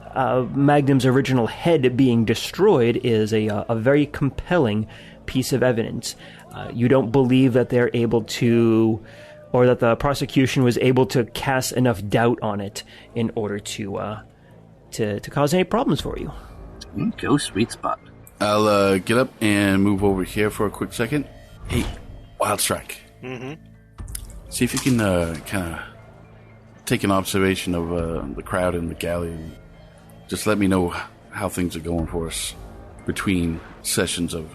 Speaker 2: Magnum's original head being destroyed is a very compelling piece of evidence. You don't believe that they're able to, or that the prosecution was able to cast enough doubt on it in order to cause any problems for you.
Speaker 6: Go, Sweet Spot.
Speaker 3: I'll get up and move over here for a quick second. Hey, Wild Strike.
Speaker 4: Mm-hmm.
Speaker 3: See if you can kind of take an observation of the crowd in the galley and just let me know how things are going for us between sessions of,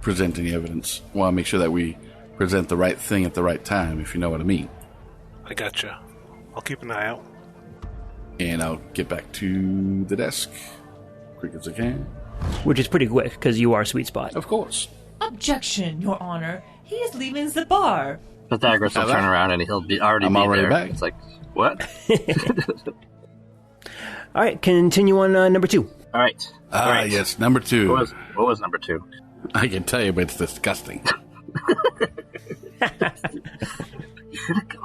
Speaker 3: presenting evidence. I want to make sure that we present the right thing at the right time, if you know what I mean.
Speaker 4: I gotcha. I'll keep an eye out.
Speaker 3: And I'll get back to the desk quick as I can.
Speaker 2: Which is pretty quick, because you are Sweet Spot.
Speaker 3: Of course.
Speaker 8: Objection, Your Honor. He is leaving the bar.
Speaker 6: Pythagoras will turn around and he'll be already there. Back. It's like, what?
Speaker 2: All right, continue on number 2.
Speaker 6: All right.
Speaker 3: Yes, number 2.
Speaker 6: What was number 2?
Speaker 3: I can tell you, but it's disgusting.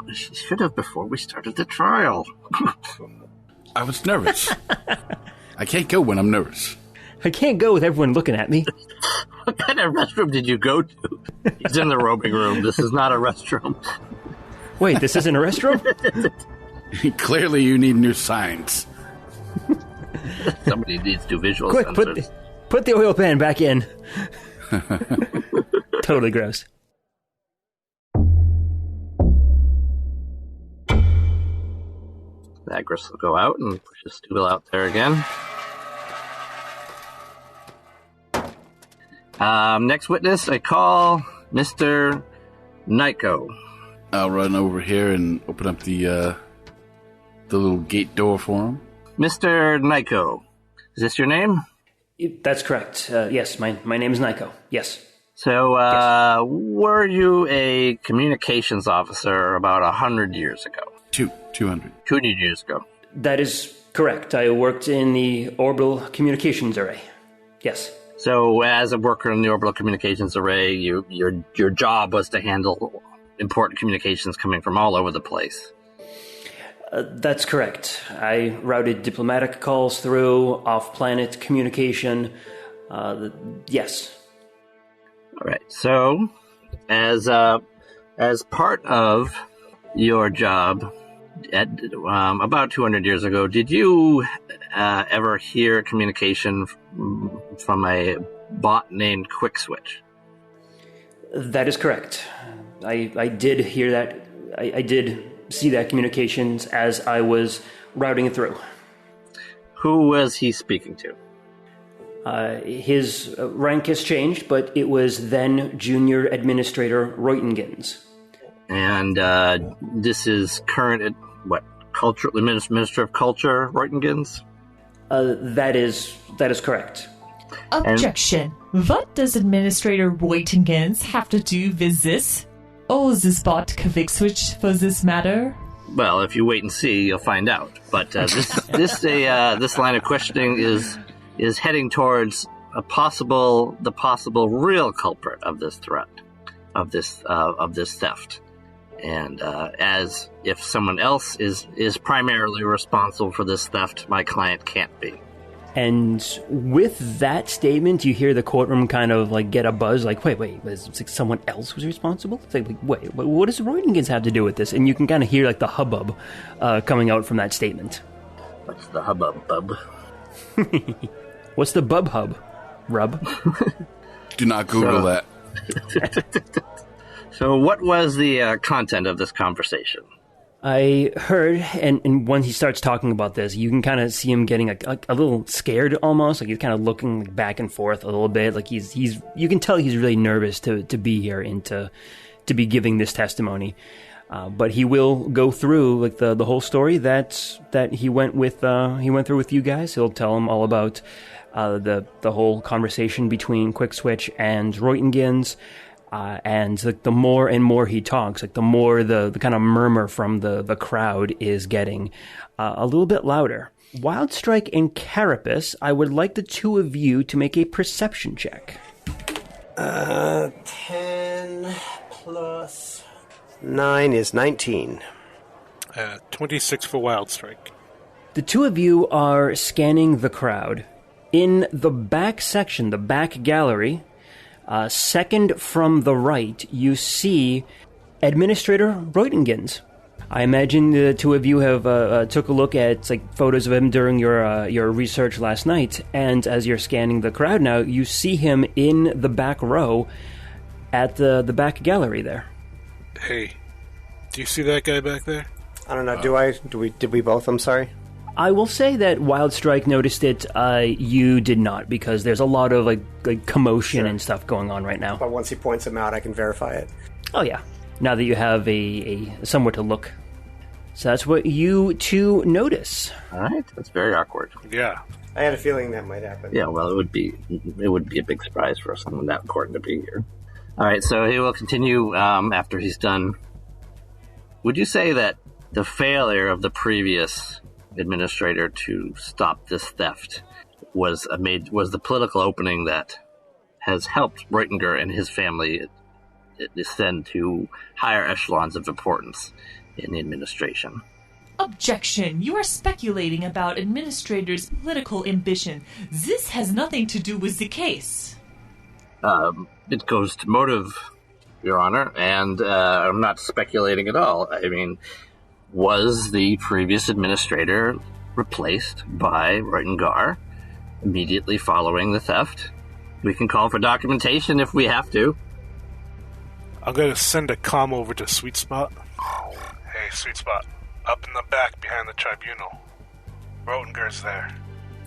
Speaker 6: You should have before we started the trial.
Speaker 3: I was nervous. I can't go when I'm nervous.
Speaker 2: I can't go with everyone looking at me.
Speaker 6: What kind of restroom did you go to? He's in the robing room. This is not a restroom.
Speaker 2: Wait, this isn't a restroom?
Speaker 3: Clearly you need new signs.
Speaker 6: Somebody needs to visual
Speaker 2: Quick,
Speaker 6: sensors.
Speaker 2: put the oil pan back in. Totally gross.
Speaker 6: Pythagoras will go out and push his stool out there again. Next witness, I call Mr. Nyco.
Speaker 3: I'll run over here and open up the little gate door for him.
Speaker 6: Mr. Nyco, is this your name?
Speaker 2: That's correct. Yes, my name is Nyco. Yes.
Speaker 6: So,
Speaker 2: Yes.
Speaker 6: Were you a communications officer about 100 years ago?
Speaker 3: 200.
Speaker 6: 200 years ago.
Speaker 2: That is correct. I worked in the orbital communications array. Yes.
Speaker 6: So, as a worker in the orbital communications array, your job was to handle important communications coming from all over the place.
Speaker 2: That's correct. I routed diplomatic calls through, off-planet communication. Yes.
Speaker 6: All right. So, As part of your job at about 200 years ago, did you ever hear communication from a bot named QuickSwitch?
Speaker 2: That is correct. I did hear that. I did see that communications as I was routing it through.
Speaker 6: Who was he speaking to?
Speaker 2: His rank has changed, but it was then Junior Administrator Reutengins.
Speaker 6: And this is current, Minister of Culture, Reutengins?
Speaker 2: That is correct.
Speaker 8: Objection. What does Administrator Reutengins have to do with this? Oh, this bot QuickSwitch for this matter?
Speaker 6: Well, if you wait and see, you'll find out. But this line of questioning is heading towards the possible real culprit of this threat, of this theft. And as if someone else is primarily responsible for this theft, my client can't be.
Speaker 2: And with that statement, you hear the courtroom kind of like get a buzz, like, wait, it's like someone else who's responsible? It's like, wait, what does Reutengins have to do with this? And you can kind of hear like the hubbub coming out from that statement.
Speaker 6: What's the hubbub, bub?
Speaker 2: What's the bub hub, Rub?
Speaker 3: Do not Google that.
Speaker 6: So what was the content of this conversation?
Speaker 2: I heard, and when he starts talking about this, you can kind of see him getting a little scared almost, like he's kind of looking back and forth a little bit, like he's you can tell he's really nervous to be here and to be giving this testimony. But he will go through like the whole story that he went through with you guys. He'll tell him all about the whole conversation between QuickSwitch and Reutengins. And like the more and more he talks, like the more the kind of murmur from the crowd is getting a little bit louder. Wildstrike and Carapace, I would like the two of you to make a perception check.
Speaker 5: 10 plus 9 is 19.
Speaker 4: 26 for Wildstrike.
Speaker 2: The two of you are scanning the crowd. In the back section, the back gallery, second from the right, you see Administrator Reutengins. I imagine the two of you have took a look at like photos of him during your research last night, and as you're scanning the crowd now, you see him in the back row at the back gallery there.
Speaker 4: Hey, do you see that guy back there?
Speaker 5: I don't know. Did we both? I'm sorry.
Speaker 2: I will say that Wildstrike noticed it. You did not, because there's a lot of like commotion and stuff going on right now.
Speaker 5: But once he points him out, I can verify it.
Speaker 2: Oh yeah. Now that you have a somewhere to look, so that's what you two notice.
Speaker 6: All right, that's very awkward.
Speaker 4: Yeah,
Speaker 5: I had a feeling that might happen.
Speaker 6: Yeah, well, it would be a big surprise for someone that important to be here. All right, so he will continue after he's done. Would you say that the failure of the previous administrator to stop this theft was the political opening that has helped Reutinger and his family descend to higher echelons of importance in the administration?
Speaker 8: Objection! You are speculating about administrators' political ambition. This has nothing to do with the case.
Speaker 6: It goes to motive, Your Honor, and I'm not speculating at all. I mean, was the previous administrator replaced by Reutinger immediately following the theft? We can call for documentation if we have to.
Speaker 4: I'm going to send a comm over to Sweet Spot. Hey, Sweet Spot. Up in the back behind the tribunal. Reutlinger's there.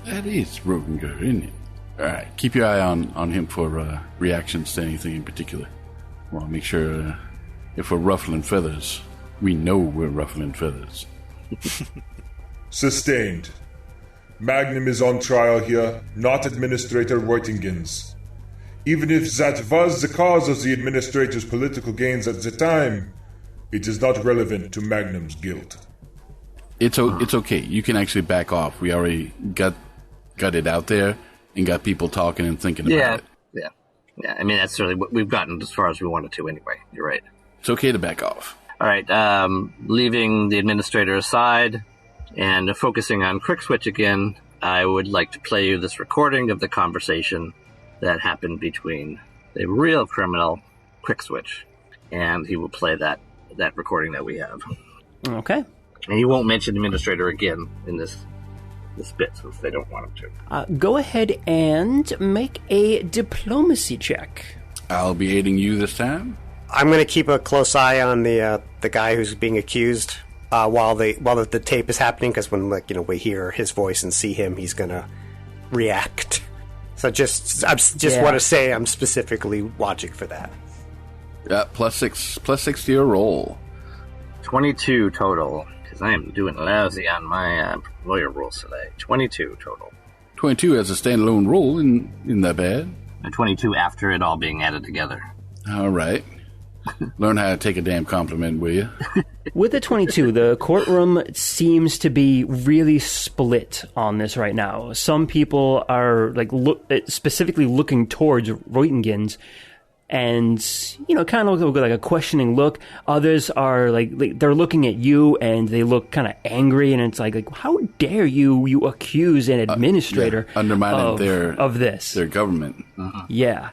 Speaker 3: That is Reutinger, isn't it? Alright, keep your eye on him for reactions to anything in particular. Well, make sure if we're ruffling feathers, we know we're ruffling feathers.
Speaker 7: Sustained. Magnum is on trial here, not Administrator Reutengins. Even if that was the cause of the Administrator's political gains at the time, it is not relevant to Magnum's guilt.
Speaker 3: It's okay. You can actually back off. We already got it out there and got people talking and thinking about it.
Speaker 6: Yeah. I mean, that's really what we've gotten as far as we wanted to anyway. You're right.
Speaker 3: It's okay to back off.
Speaker 6: All right. Leaving the administrator aside and focusing on QuickSwitch again, I would like to play you this recording of the conversation that happened between the real criminal, quick switch, and he will play that recording that we have.
Speaker 2: Okay.
Speaker 6: And he won't mention administrator again in this bit, since they don't want him to.
Speaker 2: Go ahead and make a diplomacy check.
Speaker 3: I'll be aiding you this time.
Speaker 5: I'm going to keep a close eye on the guy who's being accused while the tape is happening, because when we hear his voice and see him, he's going to react. So I just want to say I'm specifically watching for that.
Speaker 3: Yeah, plus six to your roll.
Speaker 6: 22 total, because I am doing lousy on my lawyer rules today. 22 total.
Speaker 3: 22 as a standalone roll, isn't that bad?
Speaker 6: And 22 after it all being added together.
Speaker 3: All right. Learn how to take a damn compliment, will you?
Speaker 2: With the 22, the courtroom seems to be really split on this right now. Some people are specifically looking towards Reutengans and, kind of look like a questioning look. Others are they're looking at you and they look kind of angry, and it's like how dare you accuse an administrator
Speaker 3: undermining
Speaker 2: of this?
Speaker 3: Their government.
Speaker 6: Uh-huh.
Speaker 2: Yeah.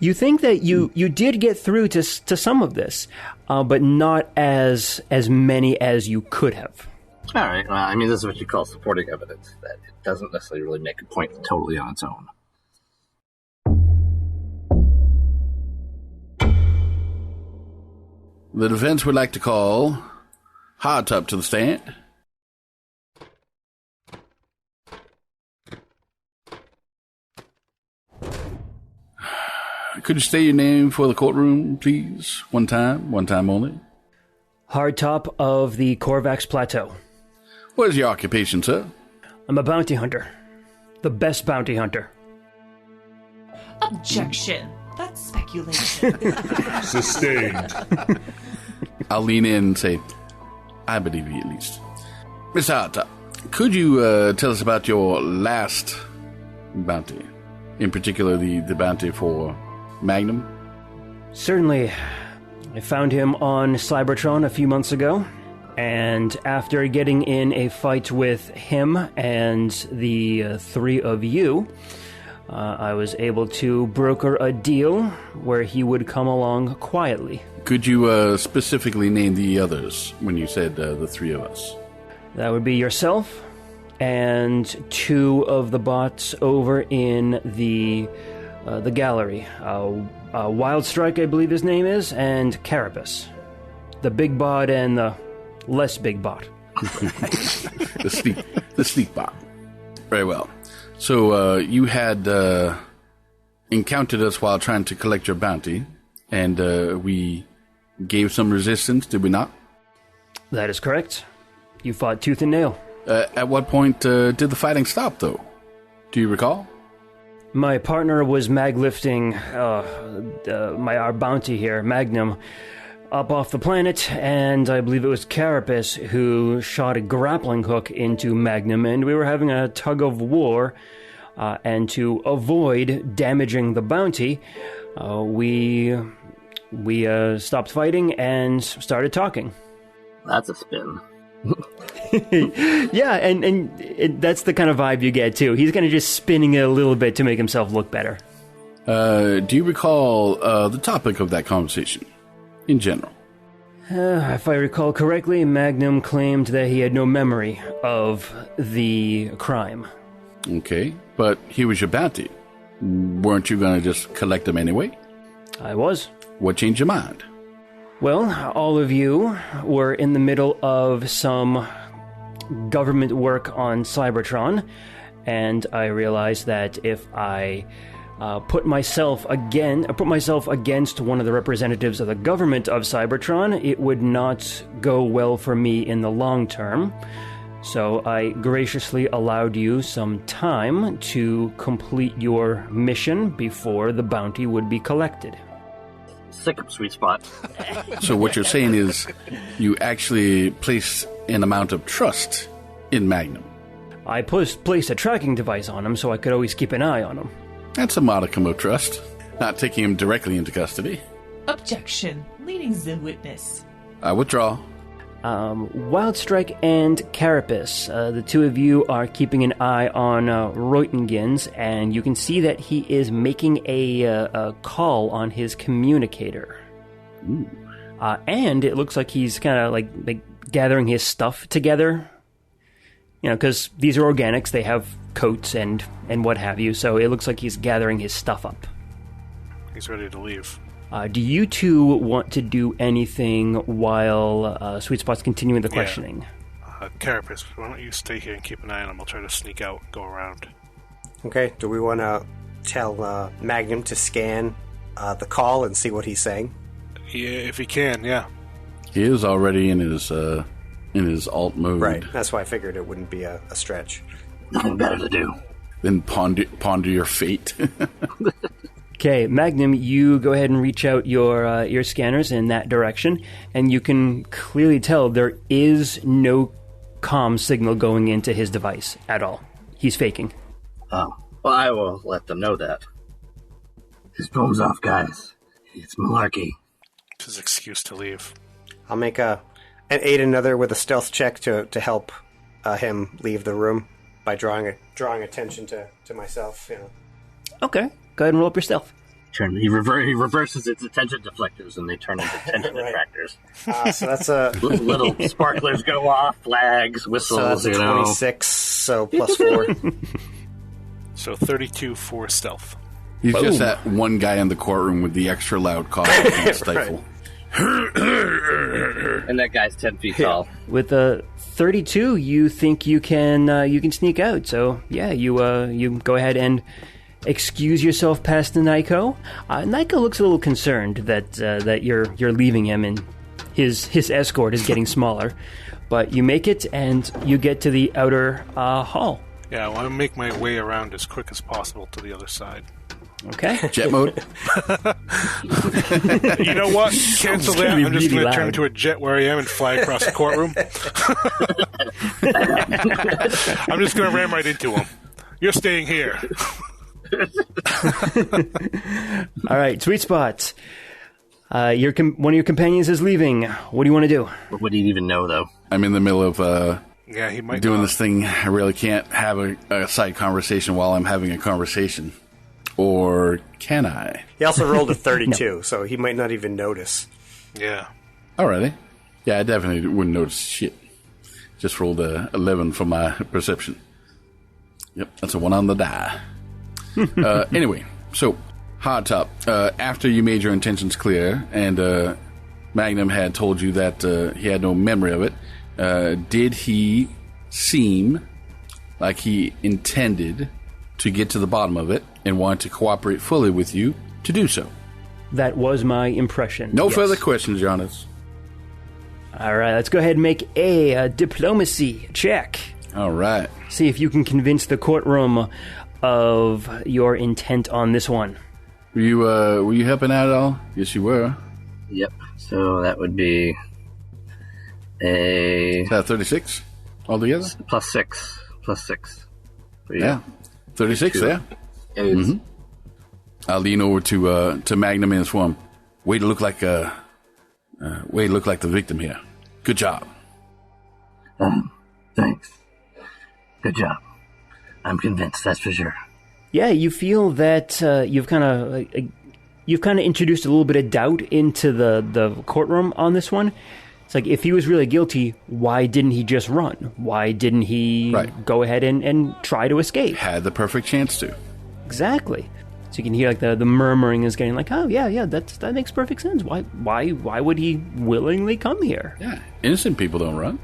Speaker 2: You think that you did get through to some of this, but not as many as you could have.
Speaker 6: All right. Well, I mean, this is what you call supporting evidence, that it doesn't necessarily really make a point totally on its own.
Speaker 3: The defense would like to call Hardtop to the stand. Could you state your name for the courtroom, please? One time only.
Speaker 2: Hardtop of the Korvax Plateau.
Speaker 3: What is your occupation, sir?
Speaker 2: I'm a bounty hunter. The best bounty hunter.
Speaker 8: Objection. That's speculation.
Speaker 7: Sustained.
Speaker 3: I'll lean in and say, I believe you at least. Mr. Hardtop, could you tell us about your last bounty? In particular, the bounty for Magnum?
Speaker 2: Certainly. I found him on Cybertron a few months ago, and after getting in a fight with him and the three of you, I was able to broker a deal where he would come along quietly.
Speaker 3: Could you specifically name the others when you said the three of us?
Speaker 2: That would be yourself and two of the bots over in the gallery. Wild Strike, I believe his name is, and Carapace. The big bot and the less big bot.
Speaker 3: the sleep bot. Very well. So you had encountered us while trying to collect your bounty, and we gave some resistance, did we not?
Speaker 2: That is correct. You fought tooth and nail.
Speaker 3: At what point did the fighting stop, though? Do you recall?
Speaker 2: My partner was maglifting our bounty here, Magnum, up off the planet, and I believe it was Carapace who shot a grappling hook into Magnum, and we were having a tug of war, and to avoid damaging the bounty, we stopped fighting and started talking.
Speaker 6: That's a spin.
Speaker 2: Yeah, and that's the kind of vibe you get, too. He's kind of just spinning it a little bit to make himself look better.
Speaker 3: Do you recall the topic of that conversation, in general?
Speaker 2: If I recall correctly, Magnum claimed that he had no memory of the crime.
Speaker 3: Okay, but he was your bounty. Weren't you going to just collect him anyway?
Speaker 2: I was.
Speaker 3: What changed your mind?
Speaker 2: Well, all of you were in the middle of some government work on Cybertron, and I realized that if I put myself against one of the representatives of the government of Cybertron, it would not go well for me in the long term. So I graciously allowed you some time to complete your mission before the bounty would be collected.
Speaker 6: Sick of Sweet Spot.
Speaker 3: So what you're saying is you actually placed an amount of trust in Magnum.
Speaker 2: I placed a tracking device on him so I could always keep an eye on him.
Speaker 3: That's a modicum of trust. Not taking him directly into custody.
Speaker 8: Objection. Leading the witness.
Speaker 3: I withdraw.
Speaker 2: Wildstrike and Carapace, the two of you are keeping an eye on Reutingans, and you can see that he is making a call on his communicator.
Speaker 3: Ooh.
Speaker 2: And it looks like he's kind of like gathering his stuff together. You know, because these are organics, they have coats and what have you, so it looks like he's gathering his stuff up.
Speaker 4: He's ready to leave.
Speaker 2: Do you two want to do anything while Sweet Spot's continuing the questioning?
Speaker 4: Carapace, why don't you stay here and keep an eye on him? I'll try to sneak out, go around.
Speaker 5: Okay, do we want to tell Magnum to scan the call and see what he's saying?
Speaker 4: Yeah, if he can, yeah.
Speaker 3: He is already in his alt mode.
Speaker 5: Right, that's why I figured it wouldn't be a stretch.
Speaker 6: Nothing better to do.
Speaker 3: Then ponder your fate.
Speaker 2: Okay, Magnum, you go ahead and reach out your scanners in that direction, and you can clearly tell there is no comm signal going into his device at all. He's faking.
Speaker 6: Oh, well, I will let them know that. His phone's off, guys. It's malarkey.
Speaker 4: It's his excuse to leave.
Speaker 5: I'll make an aid another with a stealth check to help him leave the room by drawing attention to myself. You know.
Speaker 2: Okay, go ahead and roll up your stealth.
Speaker 6: He reverses its attention deflectors, and they turn into attention
Speaker 5: Right.
Speaker 6: detractors.
Speaker 5: So that's a
Speaker 6: Little sparklers go off, flags, whistles.
Speaker 5: so that's a 26. So plus 4.
Speaker 4: So 32 for stealth.
Speaker 3: He's
Speaker 2: Boom.
Speaker 3: just that one guy in the courtroom with the extra loud cough he can't stifle.
Speaker 6: And that guy's 10 feet tall.
Speaker 2: With a 32, you think you can sneak out. So yeah, you go ahead and excuse yourself past the Nyco. Nyco looks a little concerned that you're leaving him, and his escort is getting smaller. But you make it, and you get to the outer hall.
Speaker 4: Yeah, I want to make my way around as quick as possible to the other side.
Speaker 2: Okay.
Speaker 3: Jet mode.
Speaker 4: You know what? Cancel that.
Speaker 2: gonna be
Speaker 4: I'm just
Speaker 2: really
Speaker 4: going to turn
Speaker 2: loud.
Speaker 4: into a jet where I am and fly across the courtroom. I'm just going to ram right into him. You're staying here.
Speaker 2: All right, Sweet Spot. One of your companions is leaving. What do you want to do?
Speaker 6: Would he even know, though?
Speaker 3: I'm in the middle of
Speaker 4: Yeah, he might
Speaker 3: doing
Speaker 4: not.
Speaker 3: this thing. I really can't have a side conversation while I'm having a conversation. Or can I?
Speaker 5: He also rolled a 32, so he might not even notice.
Speaker 4: Yeah.
Speaker 3: Alrighty. Yeah, I definitely wouldn't notice shit. Just rolled a 11 for my perception. Yep, that's a 1 on the die. Anyway, so, hard top. After you made your intentions clear, and Magnum had told you that he had no memory of it, did he seem like he intended to get to the bottom of it and wanted to cooperate fully with you to do so?
Speaker 2: That was my impression.
Speaker 3: No
Speaker 2: yes.
Speaker 3: further questions, Jonas.
Speaker 2: All right, let's go ahead and make a diplomacy check.
Speaker 3: All right.
Speaker 2: See if you can convince the courtroom of your intent on this one.
Speaker 3: Were you helping out at all? Yes, you were.
Speaker 6: Yep. So that would be a
Speaker 3: Is that 36 altogether?
Speaker 6: plus 6. Plus 6. For you.
Speaker 3: Yeah. 36 there. Mm-hmm. I'll lean over to Magnum and inform. Way to look like the victim here. Good job.
Speaker 6: Thanks. Good job. I'm convinced, that's for sure.
Speaker 2: Yeah, you feel that you've kind of introduced a little bit of doubt into the courtroom on this one. It's like, if he was really guilty, why didn't he just run? Why didn't he go ahead and try to escape?
Speaker 3: Had the perfect chance to.
Speaker 2: Exactly. So you can hear like the murmuring is getting like, oh yeah, that makes perfect sense. Why would he willingly come here?
Speaker 3: Yeah. Innocent people don't run.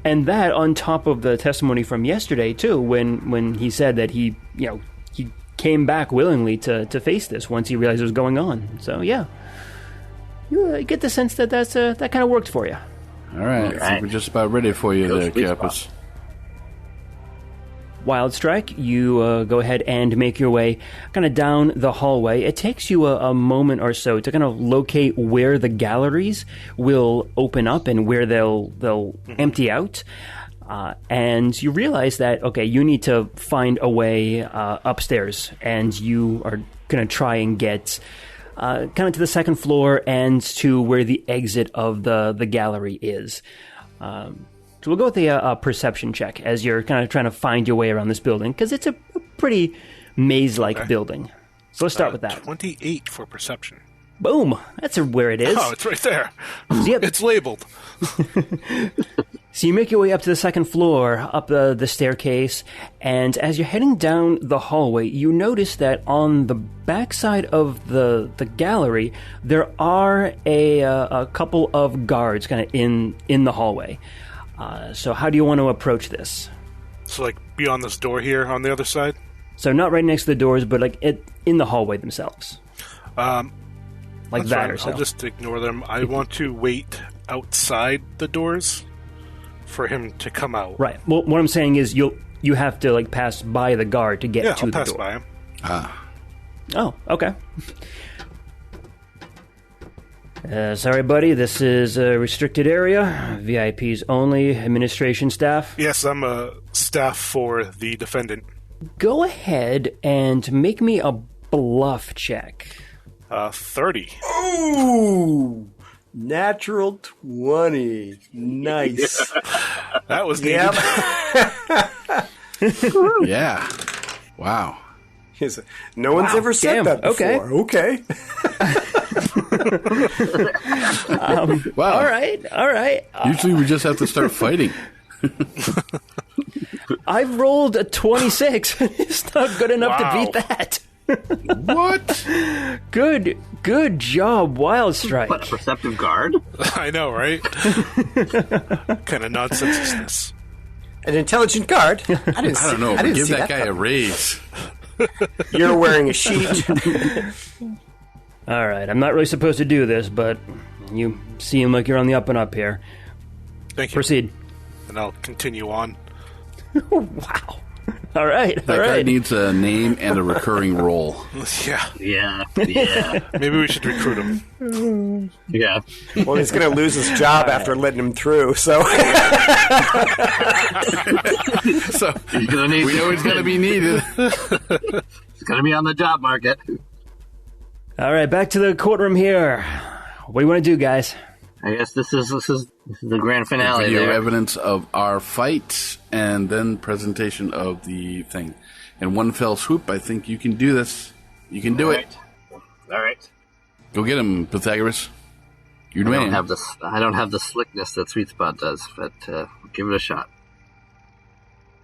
Speaker 2: And that on top of the testimony from yesterday too, when he said that he came back willingly to face this once he realized what was going on. So yeah, you get the sense that that kind of worked for you.
Speaker 3: All right. I think we're just about ready for you there, Carapace.
Speaker 2: Wildstrike, you go ahead and make your way kind of down the hallway. It takes you a moment or so to kind of locate where the galleries will open up and where they'll empty out. And you realize that, okay, you need to find a way upstairs, and you are going to try and get kind of to the second floor and to where the exit of the gallery is. So we'll go with a perception check as you're kind of trying to find your way around this building, because it's a pretty maze-like building. So let's start with that.
Speaker 4: 28 for perception.
Speaker 2: Boom! That's where it is.
Speaker 4: Oh, it's right there.
Speaker 2: Yep.
Speaker 4: It's labeled.
Speaker 2: So you make your way up to the second floor, up the staircase, and as you're heading down the hallway, you notice that on the backside of the gallery, there are a couple of guards kind of in the hallway. So how do you want to approach this?
Speaker 4: So, like, beyond this door here on the other side?
Speaker 2: So not right next to the doors, but like in the hallway themselves. Like that or so.
Speaker 4: I'll just ignore them. I want to wait outside the doors for him to come out.
Speaker 2: Right. Well, what I'm saying is you have to like pass by the guard to get to
Speaker 4: I'll
Speaker 2: the
Speaker 4: pass
Speaker 2: door.
Speaker 4: by him.
Speaker 2: Oh, okay. Sorry, buddy. This is a restricted area. VIPs only. Administration staff.
Speaker 4: Yes, I'm a staff for the defendant.
Speaker 2: Go ahead and make me a bluff check.
Speaker 4: 30.
Speaker 5: Ooh! Natural 20. Nice.
Speaker 4: That was needed.
Speaker 5: Yep.
Speaker 3: Yeah. Wow.
Speaker 5: No one's ever said that before. Okay.
Speaker 3: Wow.
Speaker 2: All right.
Speaker 3: Usually we just have to start fighting.
Speaker 2: I've rolled a 26. It's not good enough to beat that.
Speaker 3: What?
Speaker 2: Good job, Wild Strike.
Speaker 6: What, a perceptive guard?
Speaker 4: I know, right? What kind of nonsense is this?
Speaker 5: An intelligent guard. I
Speaker 3: don't know.
Speaker 5: I didn't
Speaker 3: Give
Speaker 5: see
Speaker 3: that guy a raise.
Speaker 5: You're wearing a sheet.
Speaker 2: All right, I'm not really supposed to do this, but you seem like you're on the up and up here.
Speaker 4: Thank you.
Speaker 2: Proceed.
Speaker 4: And I'll continue on.
Speaker 2: Wow. All right.
Speaker 3: That guy needs a name and a recurring role.
Speaker 4: Yeah.
Speaker 6: Yeah.
Speaker 4: Maybe we should recruit him.
Speaker 6: Yeah.
Speaker 5: Well, he's going to lose his job after letting him through, so...
Speaker 3: So
Speaker 6: He's gonna need
Speaker 3: we know he's going to be needed.
Speaker 6: He's going to be on the job market.
Speaker 2: All right, back to the courtroom here. What do you want to do, guys?
Speaker 6: I guess this is the grand finale.
Speaker 3: Video
Speaker 6: there.
Speaker 3: evidence of our fight, and then presentation of the thing. In one fell swoop, I think you can do this. You can do it.
Speaker 6: All right.
Speaker 3: Go get him, Pythagoras. You're the
Speaker 6: I
Speaker 3: man.
Speaker 6: don't have the slickness that Sweet Spot does, but give it a shot.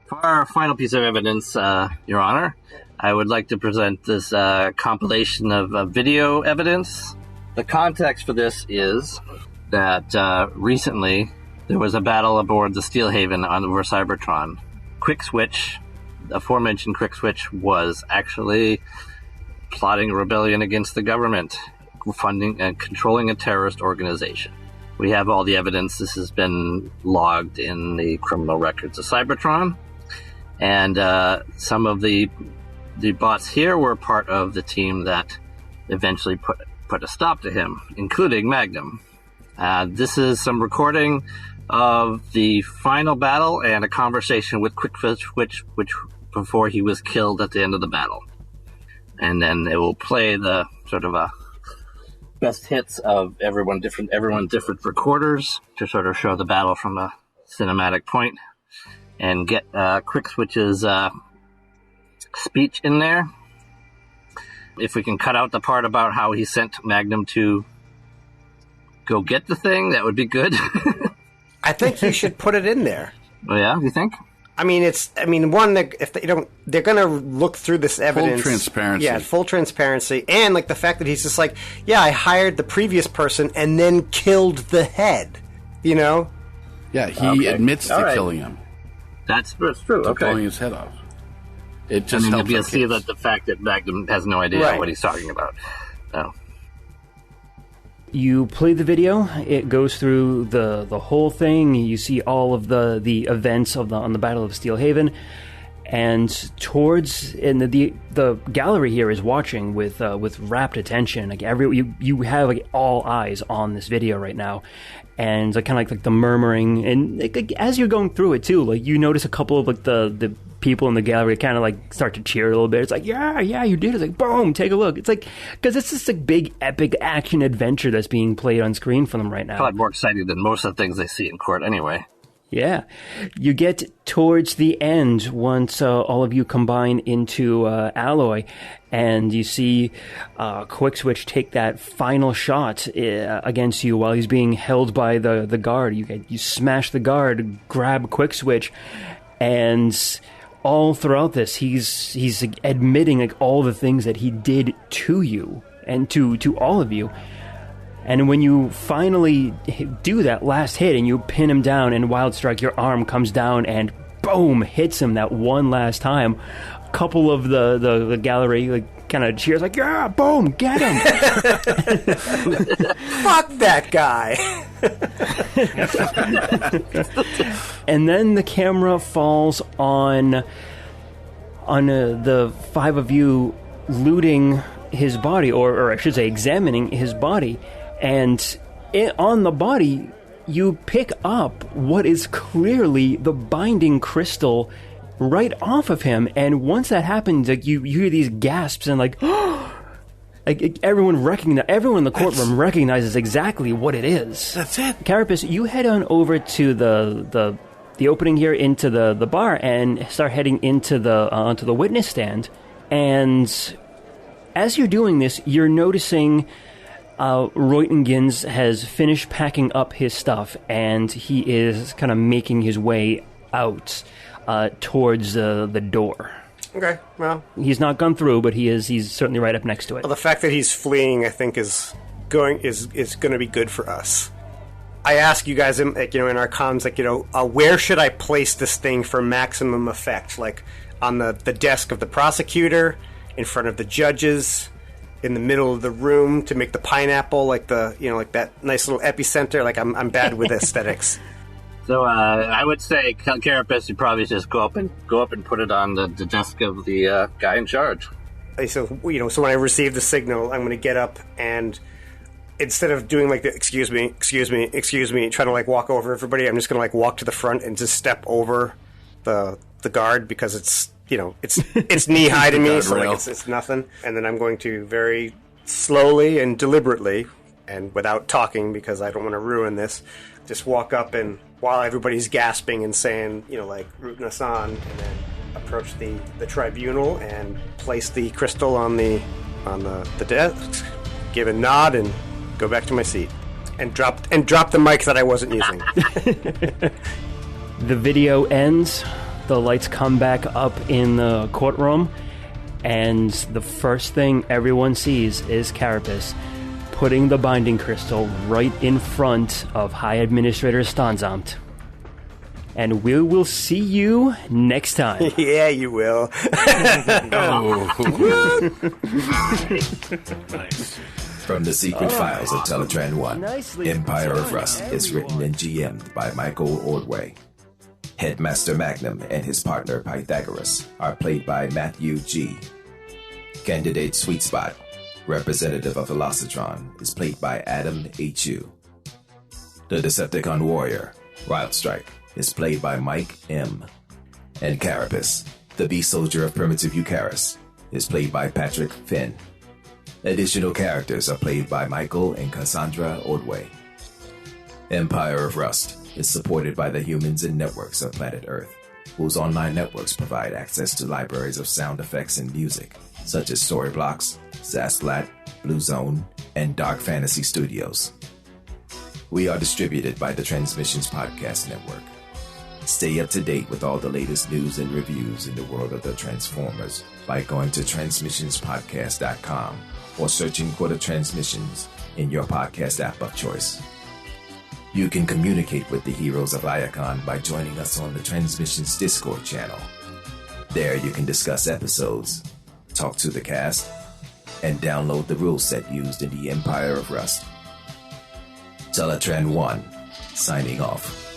Speaker 6: For our final piece of evidence, Your Honor, I would like to present this compilation of video evidence. The context for this is that recently there was a battle aboard the Steelhaven over Cybertron. Quick Switch, the aforementioned Quick Switch, was actually plotting a rebellion against the government, funding and controlling a terrorist organization. We have all the evidence. This has been logged in the criminal records of Cybertron. And some of the bots here were part of the team that eventually put a stop to him, including Magnum. This is some recording of the final battle and a conversation with Quick Switch, which before he was killed at the end of the battle. And then it will play the sort of a best hits of everyone different recorders to sort of show the battle from a cinematic point and get Quick Switch's speech in there. If we can cut out the part about how he sent Magnum to go get the thing, that would be good.
Speaker 5: I think you should put it in there.
Speaker 6: Oh yeah, you think?
Speaker 5: I mean, if they don't, they're going to look through this evidence.
Speaker 3: Full transparency.
Speaker 5: Yeah, full transparency. And, like, the fact that he's just like, yeah, I hired the previous person and then killed the head, you know?
Speaker 3: Yeah, he admits to killing him.
Speaker 6: That's true.
Speaker 3: To
Speaker 6: Okay.
Speaker 3: blowing his head off. It just
Speaker 6: And then
Speaker 3: helps.
Speaker 6: you'll see that the fact that Magnum has no idea what he's talking about. So.
Speaker 2: You play the video. It goes through the whole thing. You see all of the events on the Battle of Steelhaven, and the gallery here is watching with rapt attention. Like you have like all eyes on this video right now, and kind of like the murmuring, and like, as you're going through it too, like you notice a couple of like the people in the gallery kind of like start to cheer a little bit. It's like, yeah, you did it. It's like, boom, take a look. It's like, because it's just a big, epic action adventure that's being played on screen for them right now.
Speaker 6: Probably more exciting than most of the things they see in court anyway.
Speaker 2: Yeah. You get towards the end once all of you combine into Alloy, and you see Quick Switch take that final shot against you while he's being held by the guard. You smash the guard, grab Quick Switch, and all throughout this, he's admitting like all the things that he did to you and to all of you. And when you finally do that last hit and you pin him down and Wild Strike, your arm comes down and boom, hits him that one last time. A couple of the gallery like kind of cheers like, yeah, boom, get him.
Speaker 5: Fuck that guy.
Speaker 2: And then the camera falls on the five of you looting his body, or I should say examining his body. And on the body, you pick up what is clearly the binding crystal right off of him. And once that happens, like you hear these gasps and like, like everyone in the courtroom recognizes exactly what it is.
Speaker 3: That's it.
Speaker 2: Carapace, you head on over to the opening here into the bar and start heading into onto the witness stand. And as you're doing this, you're noticing Reutengins has finished packing up his stuff, and he is kind of making his way out towards the door.
Speaker 5: Okay, well,
Speaker 2: he's not gone through, but he's certainly right up next to it.
Speaker 5: Well, the fact that he's fleeing, I think, is going to be good for us. I ask you guys, like, in our comms, like, where should I place this thing for maximum effect? Like on the desk of the prosecutor, in front of the judges, in the middle of the room to make the pineapple like like that nice little epicenter. Like I'm bad with aesthetics.
Speaker 6: So I would say, Carapace, you probably just go up and put it on the desk of the guy in charge.
Speaker 5: So so when I receive the signal, I'm going to get up and instead of doing like the excuse me, trying to like walk over everybody, I'm just going to like walk to the front and just step over the guard because it's knee high to me, so like it's nothing. And then I'm going to very slowly and deliberately, and without talking because I don't want to ruin this, just walk up and while everybody's gasping and saying, like rooting us on, and then approach the tribunal and place the crystal on the desk, give a nod, and go back to my seat, and drop the mic that I wasn't using.
Speaker 2: The video ends. The lights come back up in the courtroom, and the first thing everyone sees is Carapace putting the binding crystal right in front of High Administrator Stanzamt. And we will see you next time.
Speaker 5: Yeah, you will.
Speaker 3: Nice.
Speaker 9: From the secret files of Teletran 1, Empire of Rust is written and GM'd by Michael Ordway. Headmaster Magnum and his partner Pythagoras are played by Matthew G. Candidate Sweet Spot, representative of Velocitron, is played by Adam H.U. The Decepticon Warrior, Wild Strike, is played by Mike M. And Carapace, the Beast Soldier of Primitive Eucharis, is played by Patrick Finn. Additional characters are played by Michael and Cassandra Ordway. Empire of Rust is supported by the humans and networks of planet Earth, whose online networks provide access to libraries of sound effects and music, such as Storyblocks, Zasplat, Blue Zone, and Dark Fantasy Studios. We are distributed by the Transmissions Podcast Network. Stay up to date with all the latest news and reviews in the world of the Transformers by going to transmissionspodcast.com or searching for the Transmissions in your podcast app of choice. You can communicate with the heroes of Iacon by joining us on the Transmissions Discord channel. There you can discuss episodes, talk to the cast, and download the rule set used in the Empire of Rust. Teletran 1, signing off.